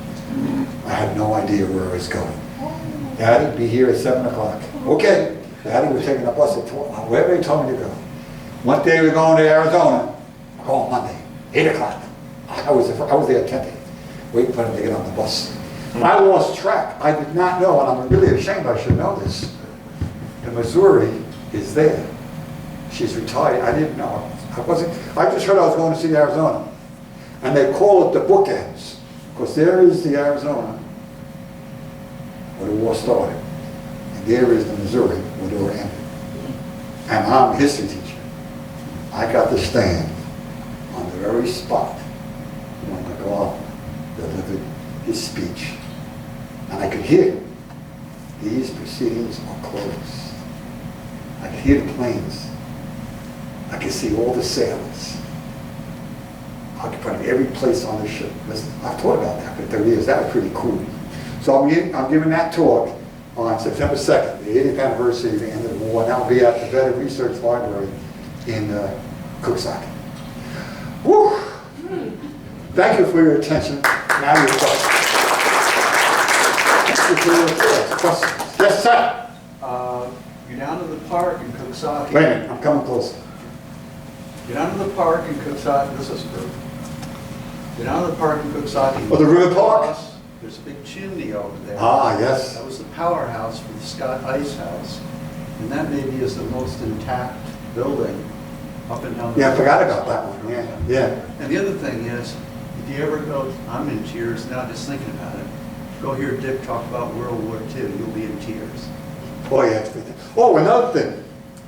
I had no idea where I was going. Daddy, be here at 7 o'clock. Okay. Daddy was taking a bus at 12, wherever he told me to go. One day we were going to Arizona. We're going Monday, 8 o'clock. I was there at 10, waiting for him to get on the bus. I lost track. I did not know, and I'm really ashamed I should know this. The Missouri is there. She's retired. I didn't know. I just heard I was going to see Arizona. And they call it the bookends. Because there is the Arizona, where the war started. And there is the Missouri, where the war ended. And I'm a history teacher. I got to stand on the very spot when McLaughlin delivered his speech. And I could hear, these proceedings are closed. I could hear the planes. I could see all the sailors. Occupying every place on the ship. Listen, I've thought about that for 30 years. That was pretty cool. So I'm giving that talk on September 2nd, the 80th anniversary of the end of the war, and that will be at the Veteran Research Library in Coxsackie. Woo! Thank you for your attention. Now your questions. Thank you for your questions. Yes, sir. You're down to the park in Coxsackie. Wait a minute, I'm coming closer. You're down to the park in Coxsackie. This is good. You're down to the park in Coxsackie. Oh, the river park? There's a big chimney over there. Ah, yes. That was the powerhouse for the Scott Ice House. And that maybe is the most intact building up and down the Yeah, I road. forgot about that one. Yeah, yeah. And the other thing is, if you ever go, I'm in tears now just thinking about it. Go hear Dick talk about World War II, you'll be in tears. Oh, yeah. Oh, another thing.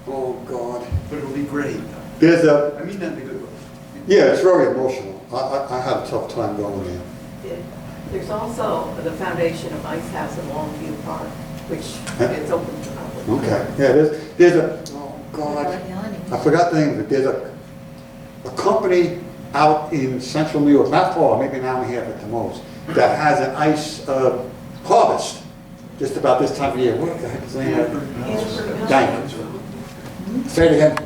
Oh, God. But it'll be great. There's I mean that in a good way. yeah, it's very emotional. I had a tough time going there. There's also the foundation of Ice House in Longview Park, which is open to public. Okay, yeah, there's a, oh, God, I forgot the name of it. There's a company out in central New York, not far, maybe an hour and a half at the most, that has an ice harvest just about this time of year. What the heck is the name of it? Thank you. Say it again.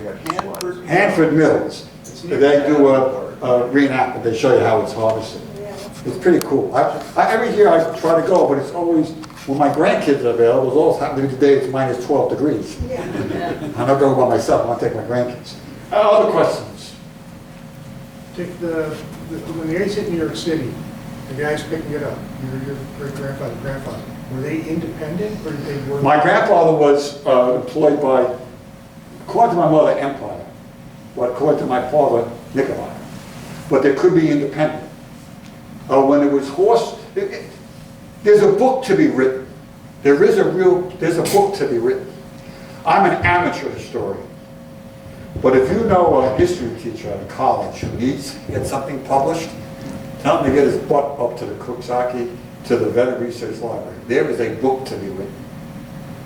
Hanford Mills. They do a reenactment. They show you how it's harvested. It's pretty cool. Every year I try to go, but it's always, when my grandkids are available, it's always happening today it's minus 12 degrees. I'm not going by myself, I want to take my grandkids. Other questions? When the ice hit New York City, the guys picking it up, your great-grandfather, grandfather, were they independent or did they work? My grandfather was employed by, according to my mother, Empire, but according to my father, Nikolai. But they could be independent. When it was there's a book to be written. There's a book to be written. I'm an amateur historian. But if you know a history teacher at a college who needs to get something published, tell him to get his butt up to the Coxsackie, to the Veteran Research Library. There is a book to be written.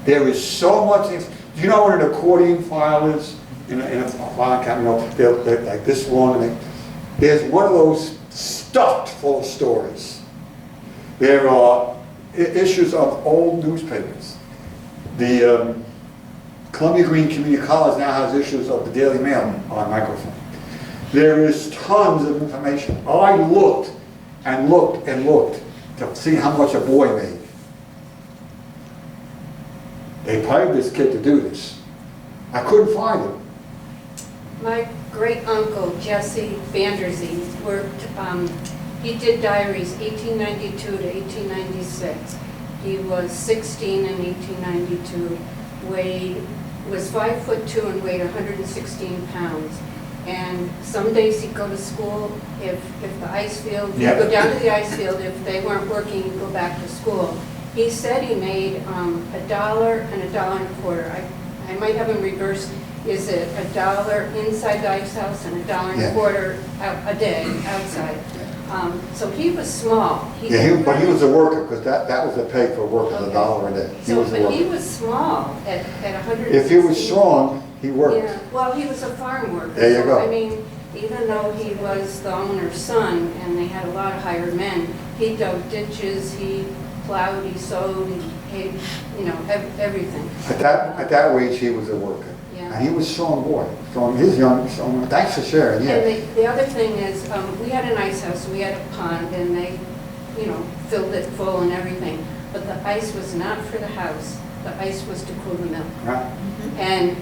There is so much. Do you know what an accordion file is? In a file cabinet, they're like this long. And there's one of those stuffed full of stories. There are issues of old newspapers. The Columbia Greene Community College now has issues of the Daily Mail on microfilm. There is tons of information. I looked and looked and looked to see how much a boy made. They paid this kid to do this. I couldn't find it. My great-uncle, Jesse Vanderzee, worked, he did diaries 1892 to 1896. He was 16 in 1892, was 5'2" and weighed 116 pounds. And some days he'd go to school, if the ice field, he'd go down to the ice field, if they weren't working, he'd go back to school. He said he made $1 and $1.25. I might have him reversed. is it $1 inside the ice house and $1.25 a day outside? So he was small. But he was a worker, because that was the pay for a worker, $1 a day. He So, was a but he worker. was small at 160. If he was strong, he worked. Yeah, well, he was a farm worker. There you so, go. I mean, even though he was the owner's son, and they had a lot of hired men, he dug ditches, he plowed, he sowed, he, everything. At that wage, he was a worker. Yeah. And he was a strong boy, strong, he's young, strong. Thanks for sharing, yeah. And the other thing is, we had an ice house, we had a pond, and they, filled it full and everything. But the ice was not for the house, the ice was to cool the milk. Right. And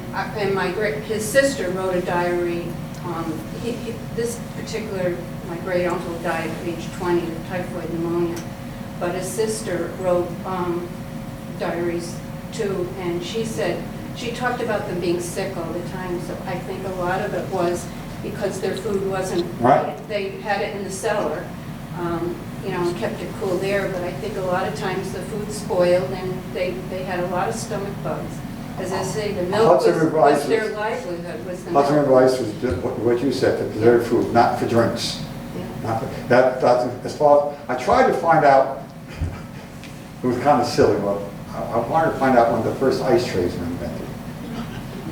his sister wrote a diary. This particular, my great uncle died at age 20 of typhoid pneumonia, but his sister wrote diaries too, and she said, she talked about them being sick all the time, so I think a lot of it was because their food wasn't, Right. They had it in the cellar, and kept it cool there, but I think a lot of times the food spoiled and they had a lot of stomach bugs. As I say, the milk Hudson River was Ice their was- livelihood, was the Hudson milk. River Ice was just what you said, to preserve food, not for drinks. Yeah. Not for, that's, as far, I tried to find out, it was kind of silly, but I wanted to find out when the first ice trays were invented.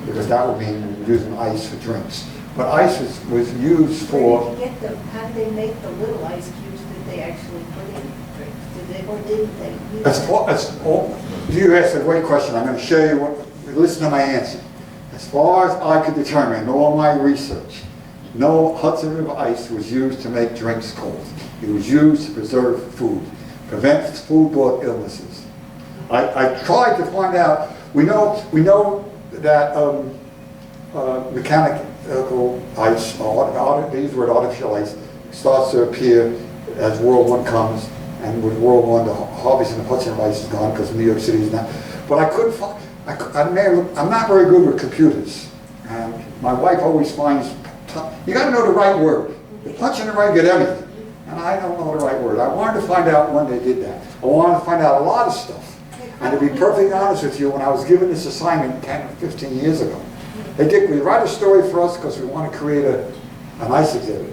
Because that would mean using ice for drinks. But ice was used for, How did they make the little ice cubes that they actually put in drinks? Did they, or didn't they? you asked a great question, I'm going to show you listen to my answer. As far as I could determine in all my research, no Hudson River ice was used to make drinks cold. It was used to preserve food, prevent foodborne illnesses. I tried to find out, we know that mechanical ice, these were artificial ice, starts to appear as World War I comes, and with World War I, the harvesting of Hudson River ice is gone because New York City is not. But I couldn't find, I'm not very good with computers, and my wife always finds, you got to know the right word. You punch in the right, get everything. And I don't know the right word. I wanted to find out when they did that. I wanted to find out a lot of stuff. And to be perfectly honest with you, when I was given this assignment 10 or 15 years ago, they did, we write a story for us because we want to create an ice exhibit.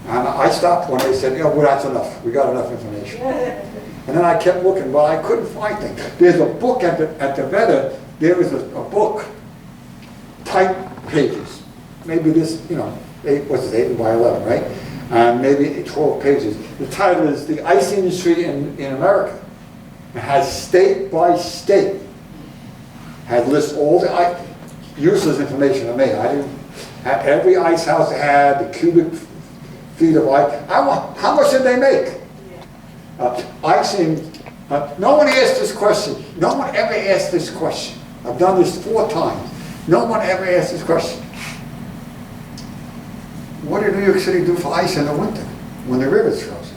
And I stopped when they said, well, that's enough. We got enough information. And then I kept looking, but I couldn't find things. There's a book at the Veta, there is a book, type pages. Maybe this, 8 by 11, right? And maybe 12 pages. The title is The Ice Industry in America. It has state by state. Had lists all the useless information to me. I didn't have every ice house had the cubic feet of ice. How much did they make? Icing. No one asked this question. No one ever asked this question. I've done this 4 times. No one ever asked this question. What did New York City do for ice in the winter when the river's frozen?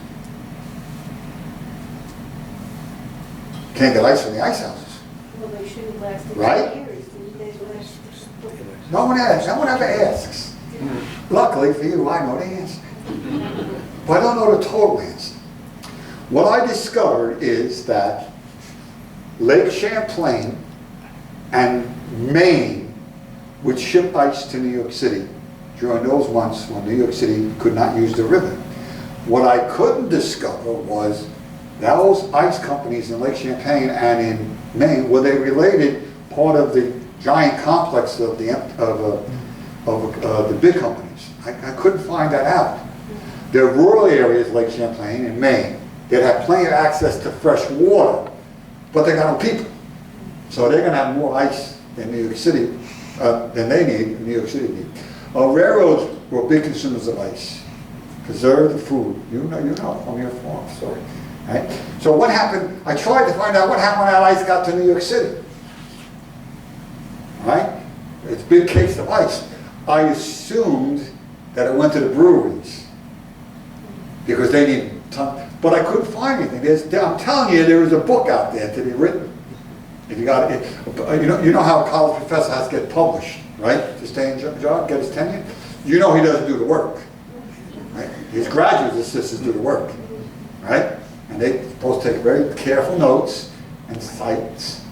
Can't get ice from the ice houses. Well, they should have lasted Right? 2 years. Didn't they last? No one asks. No one ever asks. Luckily for you, I know the answer. But I don't know the total answer. What I discovered is that Lake Champlain and Maine would ship ice to New York City during those months when New York City could not use the river. What I couldn't discover was those ice companies in Lake Champlain and in Maine, were they related part of the giant complex of the big companies? I couldn't find that out. There are rural areas, Lake Champlain and Maine, that have plenty of access to fresh water, but they got no people. So they're going to have more ice in New York City than they need, New York City need. Railroads were big consumers of ice. Preserve the food. You know from your farm story. Right? So what happened? I tried to find out what happened when that ice got to New York City. Right? It's a big case of ice. I assumed that it went to the breweries because they need ton. But I couldn't find anything. I'm telling you, there is a book out there to be written. If you got it, you know how a college professor has to get published, right? To stay in job, get his tenure. You know he doesn't do the work, right? His graduate assistants do the work, right? And they're supposed to take very careful notes and cite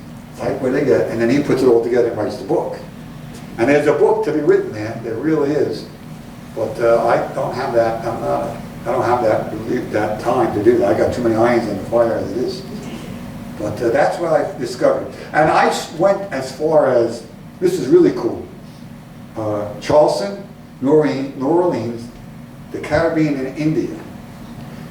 where they get, and then he puts it all together and writes the book. And there's a book to be written there really is. But I don't have that, I don't have that time to do that. I got too many irons in the fire as it is. But that's what I discovered. And I went as far as, this is really cool, Charleston, New Orleans, the Caribbean, and India.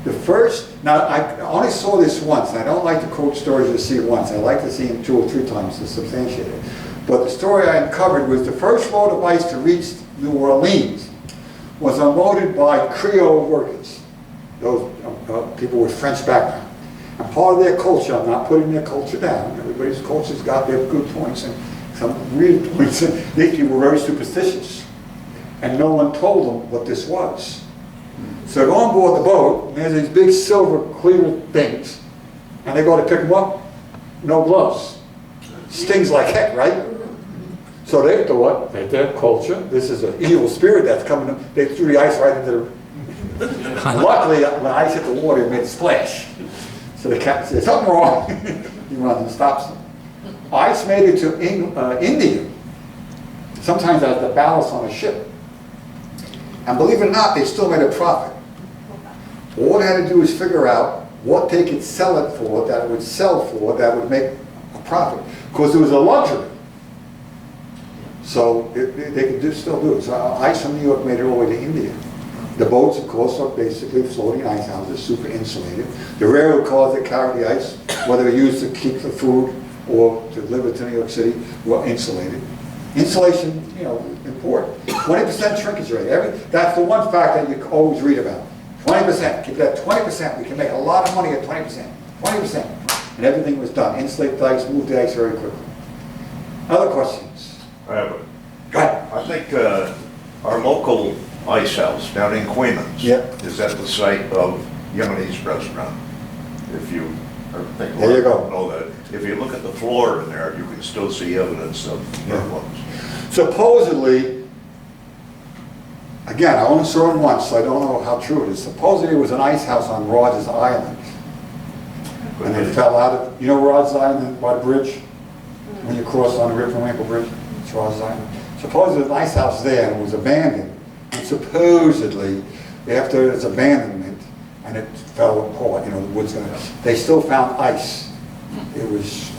The first, now I only saw this once. I don't like to quote stories to see it once. I like to see them 2 or 3 times to substantiate it. But the story I uncovered was the first load of ice to reach New Orleans was unloaded by Creole workers, those people with French background. And part of their culture, I'm not putting their culture down, everybody's culture's got their good points and some weird points. These people were very superstitious. And no one told them what this was. So they go on board the boat, and there's these big silver clear things, and they go to pick them up, no gloves. Stings like heck, right? So they thought that their culture, this is an evil spirit that's coming, they threw the ice right into the... Luckily, when ice hit the water, it made a splash. So the captain said, something wrong. He runs and stops them. Ice made it to India. Sometimes as the ballast on a ship. And believe it or not, they still made a profit. All they had to do was figure out what they could sell it for, that it would sell for, that would make a profit. Because it was a luxury. So they could still do it. So ice from New York made it all the way to India. The boats, of course, are basically floating ice houses, super insulated. The railroad cars that carry the ice, whether they're used to keep the food or to deliver it to New York City, were insulated. Insulation, you know, important. 20% shrinkage rate. That's the one fact that you always read about. 20%. Keep that 20%. We can make a lot of money at 20%. 20%. And everything was done. Insulate the ice, move the ice very quickly. Other questions? I have a, Go ahead. I think our local ice house down in Coeymans Yep. is at the site of Yemenis Restaurant. If you think There you go. know that, if you look at the floor in there, you can still see evidence of problems. Supposedly, again, I only saw it once, so I don't know how true it is. Supposedly it was an ice house on Rogers Island. And it fell out of, you know Rogers Island by the bridge? When you cross on the River Winkle Bridge, it's Rogers Island. Supposedly there's an ice house there and it was abandoned. And supposedly, after its abandonment, and it fell apart, you know, the wood's gonna, they still found ice. It was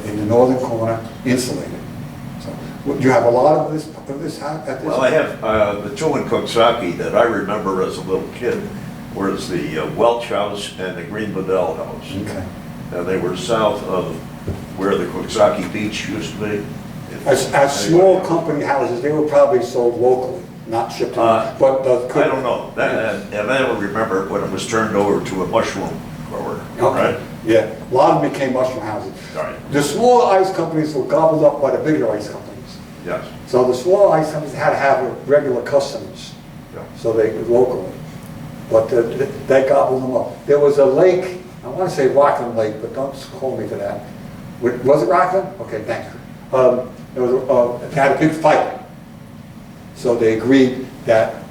in the northern corner, insulated. So, you have a lot of this house at this? Well, I have the two in Coxsackie that I remember as a little kid, was the Welch House and the Greene Bedell House. Okay. And they were south of where the Coxsackie Beach used to be. As small company houses, they were probably sold locally, not shipped in. I don't know. And I don't remember when it was turned over to a mushroom grower, Okay. right? Yeah, a lot of them became mushroom houses. Right. The smaller ice companies were gobbled up by the bigger ice companies. Yes. So the smaller ice companies had to have regular customers, Yeah. so they could locally. But they gobbled them up. There was a lake, I want to say Rockland Lake, but don't hold me to that. Was it Rockland? Okay, thank you. It had a big fight. So they agreed that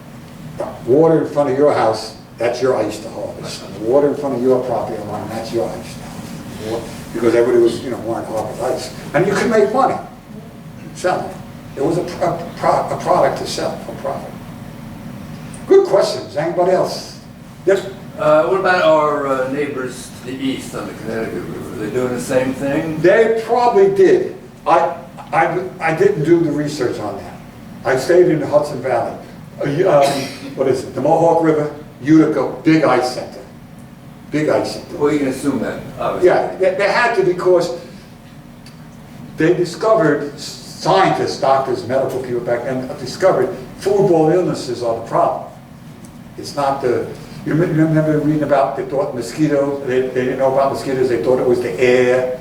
water in front of your house, that's your ice to harvest. And the water in front of your property line, that's your ice to harvest. Because everybody was, you know, wanting to harvest ice. And you could make money selling. It was a product to sell for profit. Good questions. Anybody else? Yes? What about our neighbors to the east on the Connecticut River? Are they doing the same thing? They probably did. I didn't do the research on that. I stayed in the Hudson Valley. What is it? The Mohawk River, Utica, big ice center. Big ice center. Well, you can assume that, obviously. Yeah, they had to because they discovered, scientists, doctors, medical people back then discovered foodborne illnesses are the problem. It's not the, you remember reading about, they thought mosquitoes, they didn't know about mosquitoes, they thought it was the air.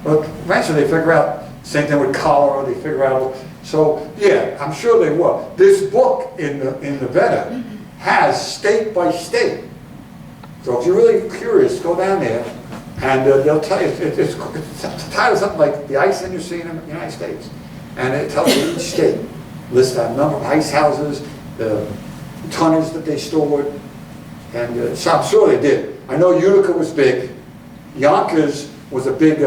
But eventually they figure out, same thing with cholera, they figure out, so yeah, I'm sure they were. This book in the Ravena has state by state. So if you're really curious, go down there and they'll tell you, it's titled something like The Ice Industry in the United States. And it tells you each state, lists that number of ice houses, the tonnage that they stored, and so I'm sure they did. I know Utica was big. Yonkers was a big,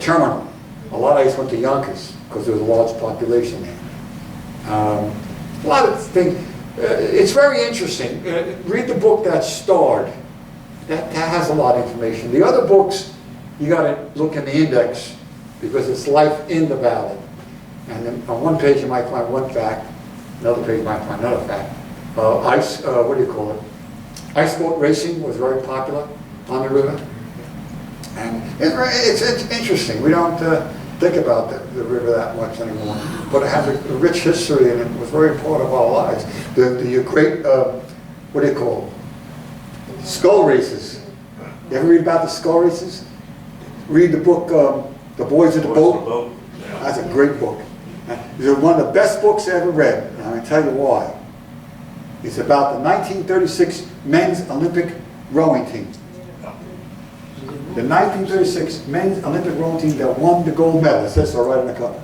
terminal. A lot of ice went to Yonkers. because there's a large population there. A lot of things. It's very interesting. Read the book that's starred. That has a lot of information. The other books, you got to look in the index because it's life in the valley. And then on one page you might find one fact, another page you might find another fact. What do you call it? Ice boat racing was very popular on the river. And it's interesting. We don't think about the river that much anymore. But it has a rich history and it was very part of our lives. The great, what do you call it? Skull races. You ever read about the skull races? Read the book, The Boys of the Boat. That's a great book. It's one of the best books I ever read. And I'm going to tell you why. It's about the 1936 men's Olympic rowing team. The 1936 men's Olympic rowing team that won the gold medal. It says so right in the cover.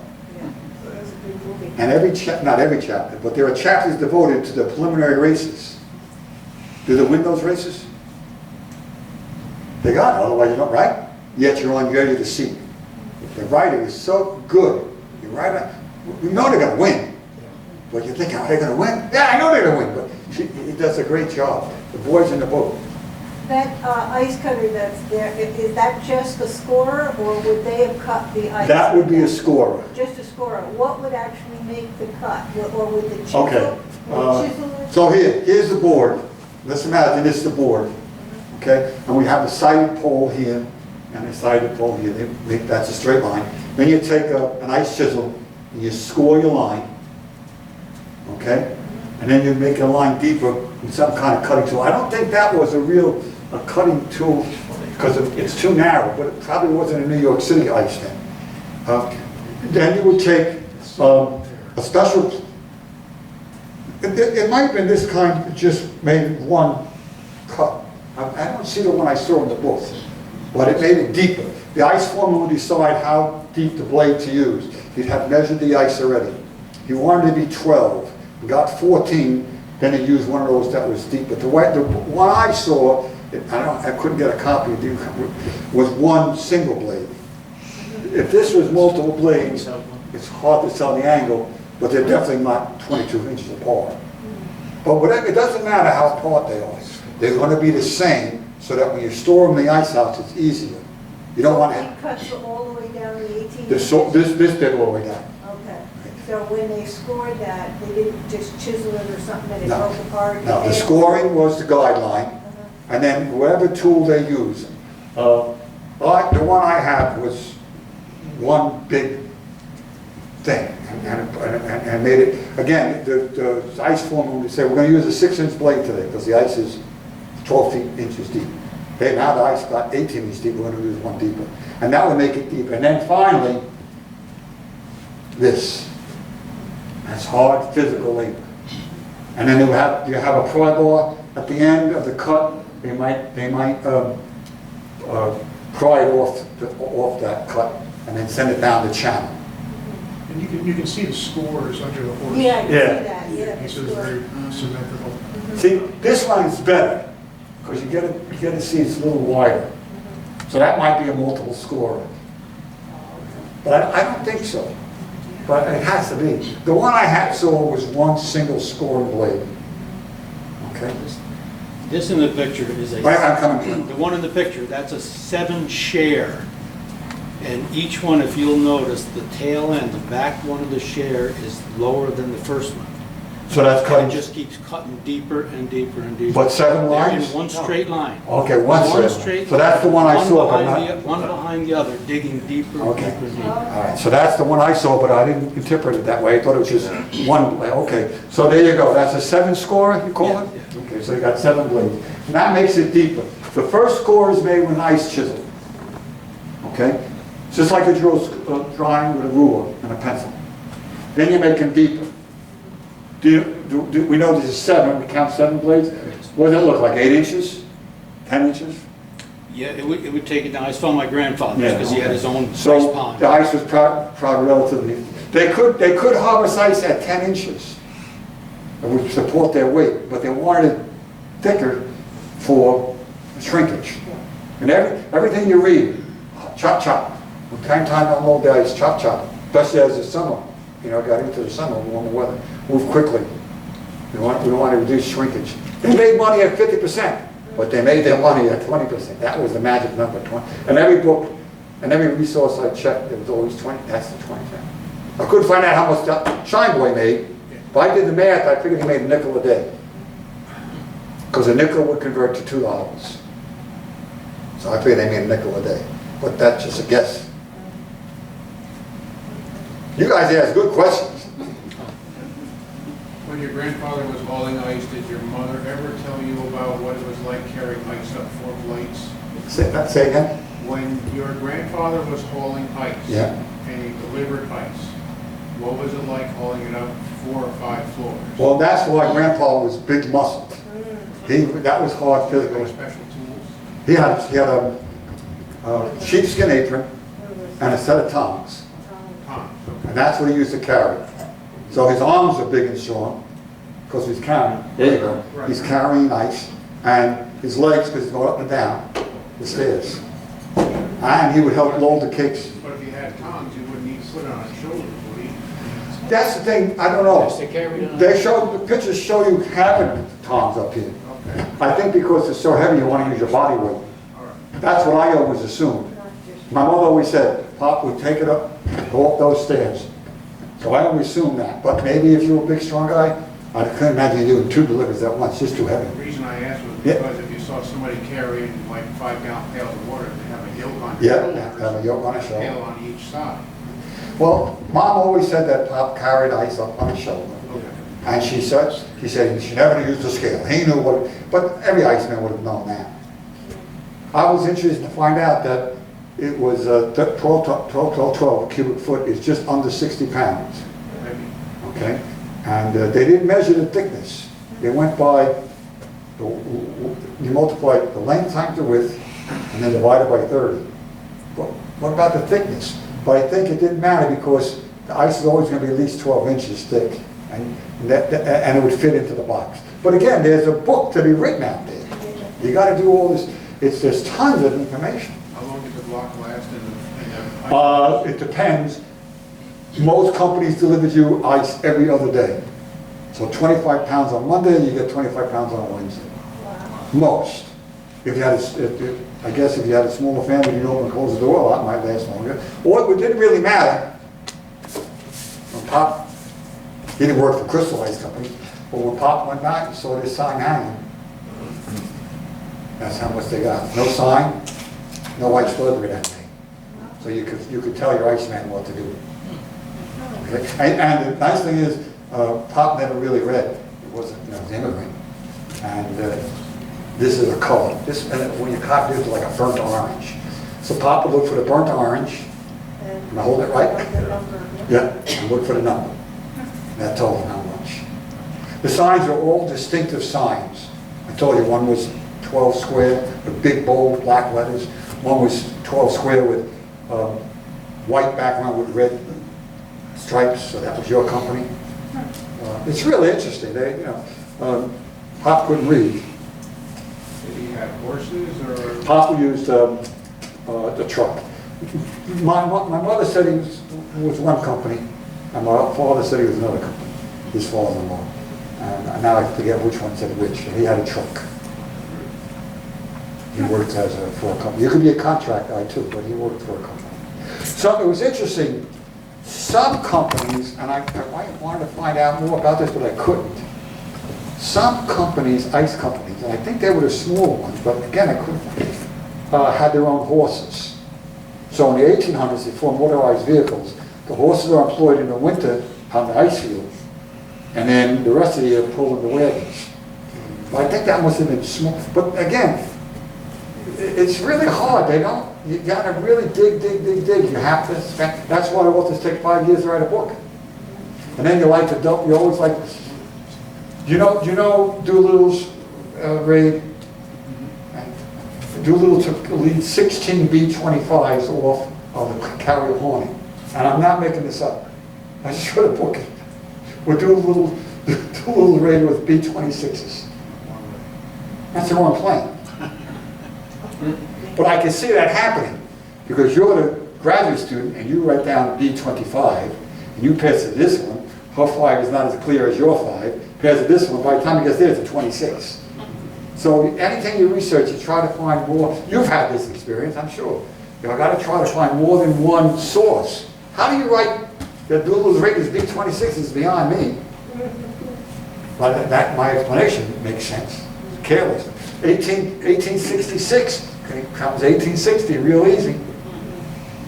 And not every chapter, but there are chapters devoted to the preliminary races. Do they win those races? They got it, otherwise you don't, right? Yet you're on ready to see. The writing is so good. You write it, you know they're going to win. But you think, are they going to win? Yeah, I know they're going to win. But he does a great job. The boys in the boat. That ice cutter that's there, is that just a scorer, or would they have cut the ice? That would be a scorer. Just a scorer. What would actually make the cut? Or would the chisel? Okay. Chisel it? So here's the board. Let's imagine this is the board. Okay? And we have a sided pole here and a sided pole here. That's a straight line. Then you take an ice chisel and you score your line. Okay? And then you make a line deeper with some kind of cutting tool. I don't think that was a cutting tool because it's too narrow, but it probably wasn't a New York City ice then. Then you would take a special, it might have been this kind, that just made one cut. I don't see the one I saw in the book, but it made it deeper. The ice foreman would decide how deep the blade to use. He'd have measured the ice already. He wanted to be 12. We got 14, then he used one of those that was deep. But the one I saw, I couldn't get a copy, was one single blade. If this was multiple blades, it's hard to tell the angle, but they're definitely not 22 inches apart. But whatever, it doesn't matter how apart they are. They're going to be the same, so that when you store them in the ice house, it's easier. You don't want to. It cuts all the way down to 18 This bit all the way down. Okay. So when they scored that, they didn't just chisel it or something and it No. broke apart? No, the scoring was the guideline, and then whatever tool they use. The one I had was one big thing, and made it, again, the ice foreman would say, we're going to use a 6-inch blade today, because the ice is 12 inches deep. Okay, now the ice got 18 inches deep, we're going to use one deeper. And that would make it deeper. And then finally, this. That's hard physical labor. And then you have a pry bar at the end of the cut. They might pry it off that cut and then send it down the channel. And you can see the scores under the horse. Yeah, I can see Yeah. that, yeah. This is very symmetrical. See, this one's better because you get to see it's a little wider. So that might be a multiple scorer. But I don't think so. But it has to be. The one I saw was one single scoring blade. Okay? This in the picture is Right, I'm coming to the one in the picture, that's a 7 share. And each one, if you'll notice, the tail end, the back one of the share is lower than the first one. So that's It cutting. just keeps cutting deeper and deeper and deeper. But 7 They're lines? in one straight line. Okay, one straight. straight So that's the one I saw, but behind not. One behind the other, digging deeper and Okay. deeper and deeper. All right, so that's the one I saw, but I didn't interpret it that way. I thought it was just one blade. Okay, so there you go. That's a 7 scorer, you call it? Okay, so you got 7 blades. And that makes it deeper. The first score is made with an ice chisel. Okay? It's just like a drawing with a ruler and a pencil. Then you make them deeper. We know this is 7. We count 7 blades. What does that look like? 8 inches? 10 inches? Yeah, it would take it down. I saw my grandfather Yeah, because he had okay. his own ice So pond. the ice was probably relatively. They could harvest ice at 10 inches. It would support their weight, but they wanted it thicker for shrinkage. And everything you read, chop chop. From time to unload the ice, chop chop. especially as the summer, got into the summer, warmer weather, moved quickly. We want to reduce shrinkage. They made money at 50%, but they made their money at 20%. That was the magic number, 20. And every book and every resource I checked, there was always 20. That's the 20%. I couldn't find out how much that Shine Boy made, but I did the math. I figured he made a nickel a day, because a nickel would convert to $2. So I figured they made a nickel a day, but that's just a guess. You guys ask good questions. When your grandfather was hauling ice, did your mother ever tell you about what it was like carrying ice up 4 flights? Say again? When your grandfather was hauling ice, Yeah. and he delivered ice, what was it like hauling it up 4 or 5 floors? Well, that's why Grandpa was big muscled. That was hard physical. Any special tools? He had a sheepskin apron and a set of tongs. Tongs, okay. And that's what he used to carry. So his arms are big and strong, because he's carrying, there you go, he's carrying ice, and his legs, because he's going up and down the stairs. And he would help load the cakes. But if he had tongs, you wouldn't need to put it on his shoulders, would he? That's the thing, I don't know. Just to carry it on. The pictures show you having tongs up here. Okay. I think because it's so heavy, you want to use your body weight. All right. That's what I always assumed. My mother always said, Pop would take it up, go up those stairs. So I always assumed that. But maybe if you were a big, strong guy, I couldn't imagine you doing 2 deliveries at once, just too heavy. The reason I asked was Yeah. because if you saw somebody carrying like 5-gallon pails of water, they have a yoke on their Yeah, shoulders. have a yoke on his Pail shoulder. on each side. Well, Mom always said that Pop carried ice up on his shoulder. Okay. And she said she never used the scale. He knew what, but every iceman would have known that. I was interested to find out that it was 12 cubic foot is just under 60 pounds. Maybe. Okay? And they didn't measure the thickness. They went by, you multiply the length times the width, and then divide it by 30. But what about the thickness? But I think it didn't matter, because the ice is always going to be at least 12 inches thick, and it would fit into the box. But again, there's a book to be written out there. You got to do all this. There's tons of information. How long did the block last in the It depends. Most companies deliver you ice every other day. So 25 pounds on Monday, you get 25 pounds on Wednesday. Most. If you had, I guess if you had a smaller family, you open and close the door a lot, it might last longer. Or it didn't really matter. When Pop, he didn't work for Crystal Ice Company, but when Pop went back, you saw this sign hanging. That's how much they got. No sign, no ice delivery that day. So you could tell your iceman what to do. Okay? And the nice thing is, Pop never really read. It wasn't, he was an immigrant. And this is a color. When you copy it, it's like a burnt orange. So Pop would look for the burnt orange. Can I hold it right? Yeah, and look for the number. That told him how much. The signs are all distinctive signs. I told you one was 12 square with big bold black letters. One was 12 square with white background with red stripes, so that was your company. It's really interesting. Pop couldn't read. Did he have horses or? Pop used the truck. My mother said he was one company, and my father said he was another company, his father-in-law. And now I forget which one said which. He had a truck. He worked for a company. You could be a contract guy too, but he worked for a company. So it was interesting. Some companies, and I wanted to find out more about this, but I couldn't. Some companies, ice companies, and I think they were the smaller ones, but again, I couldn't, had their own horses. So in the 1800s, before motorized vehicles, the horses are employed in the winter on the ice fields, and then the rest of the year pulling the wagons. I think that must have been small, but again, it's really hard. You gotta really dig. You have to spend, that's why authors take 5 years to write a book. And then you always like, you know Doolittle's raid? Doolittle took the lead 16 B-25s off of the carrier Hornet. And I'm not making this up. I just wrote a book. We're Doolittle raid with B-26s. That's the wrong plane. But I can see that happening, because you're the graduate student and you write down B25, and you pass to this one, her 5 is not as clear as your 5, pass to this one, by the time it gets there, it's a 26. So anything you research, you try to find more. You've had this experience, I'm sure. I've got to try to find more than one source. How do you write that Doolittle's rate is B26 is beyond me? But that, my explanation makes sense. It's careless. 1866 becomes 1860 real easy.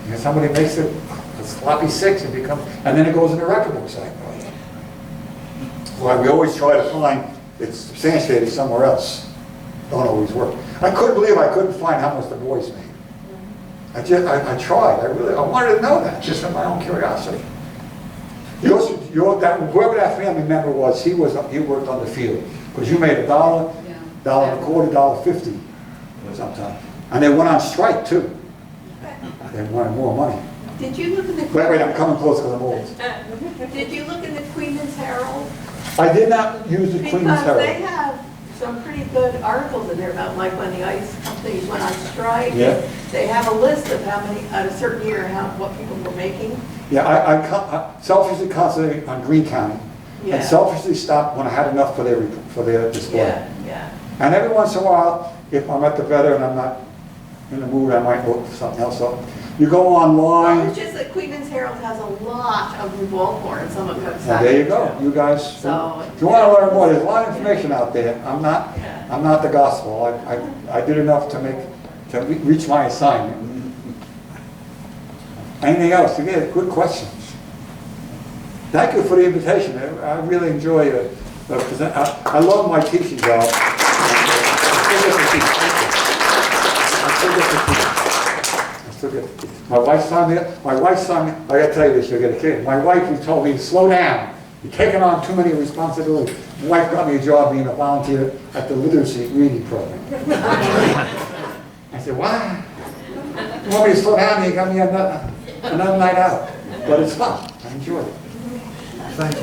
And somebody makes it a sloppy 6 and becomes, and then it goes in the record book site. Well, we always try to find it's substantiated somewhere else. Don't always work. I couldn't believe I couldn't find how much the boys made. I tried. I wanted to know that, just in my own curiosity. Whoever that family member was, he worked on the field because you made $1, $1.25, $1.50 sometimes, and they went on strike too. They wanted more money. Did you look in the? Wait, I'm coming close because I'm old. Did you look in the Coeymans Herald? I did not use the Queen's Because Herald. they have some pretty good articles in there about like when the ice companies went on strike. Yeah. They have a list of how many, at a certain year, what people were making. Yeah, I selfishly concentrated on Greene County, Yeah. and selfishly stopped when I had enough for their display. Yeah, yeah. And every once in a while, if I'm at the better and I'm not in the mood, I might look for something else up. You go Well, online. it's just that Coeymans Herald has a lot of Revolver and some of Coxsackie. Now, there you go. You guys, So, if you want to learn more, there's a lot of information out there. I'm not the gospel. I did enough to reach my assignment. Anything else? Again, good questions. Thank you for the invitation. I really enjoy it. I love my teaching job. My wife signed me, I gotta tell you this, you'll get a kid. My wife who told me, slow down, you're taking on too many responsibilities. My wife got me a job being a volunteer at the literacy reading program. I said, why? You want me to slow down, you got me another night out. But it's fun, I enjoy it. Thank you.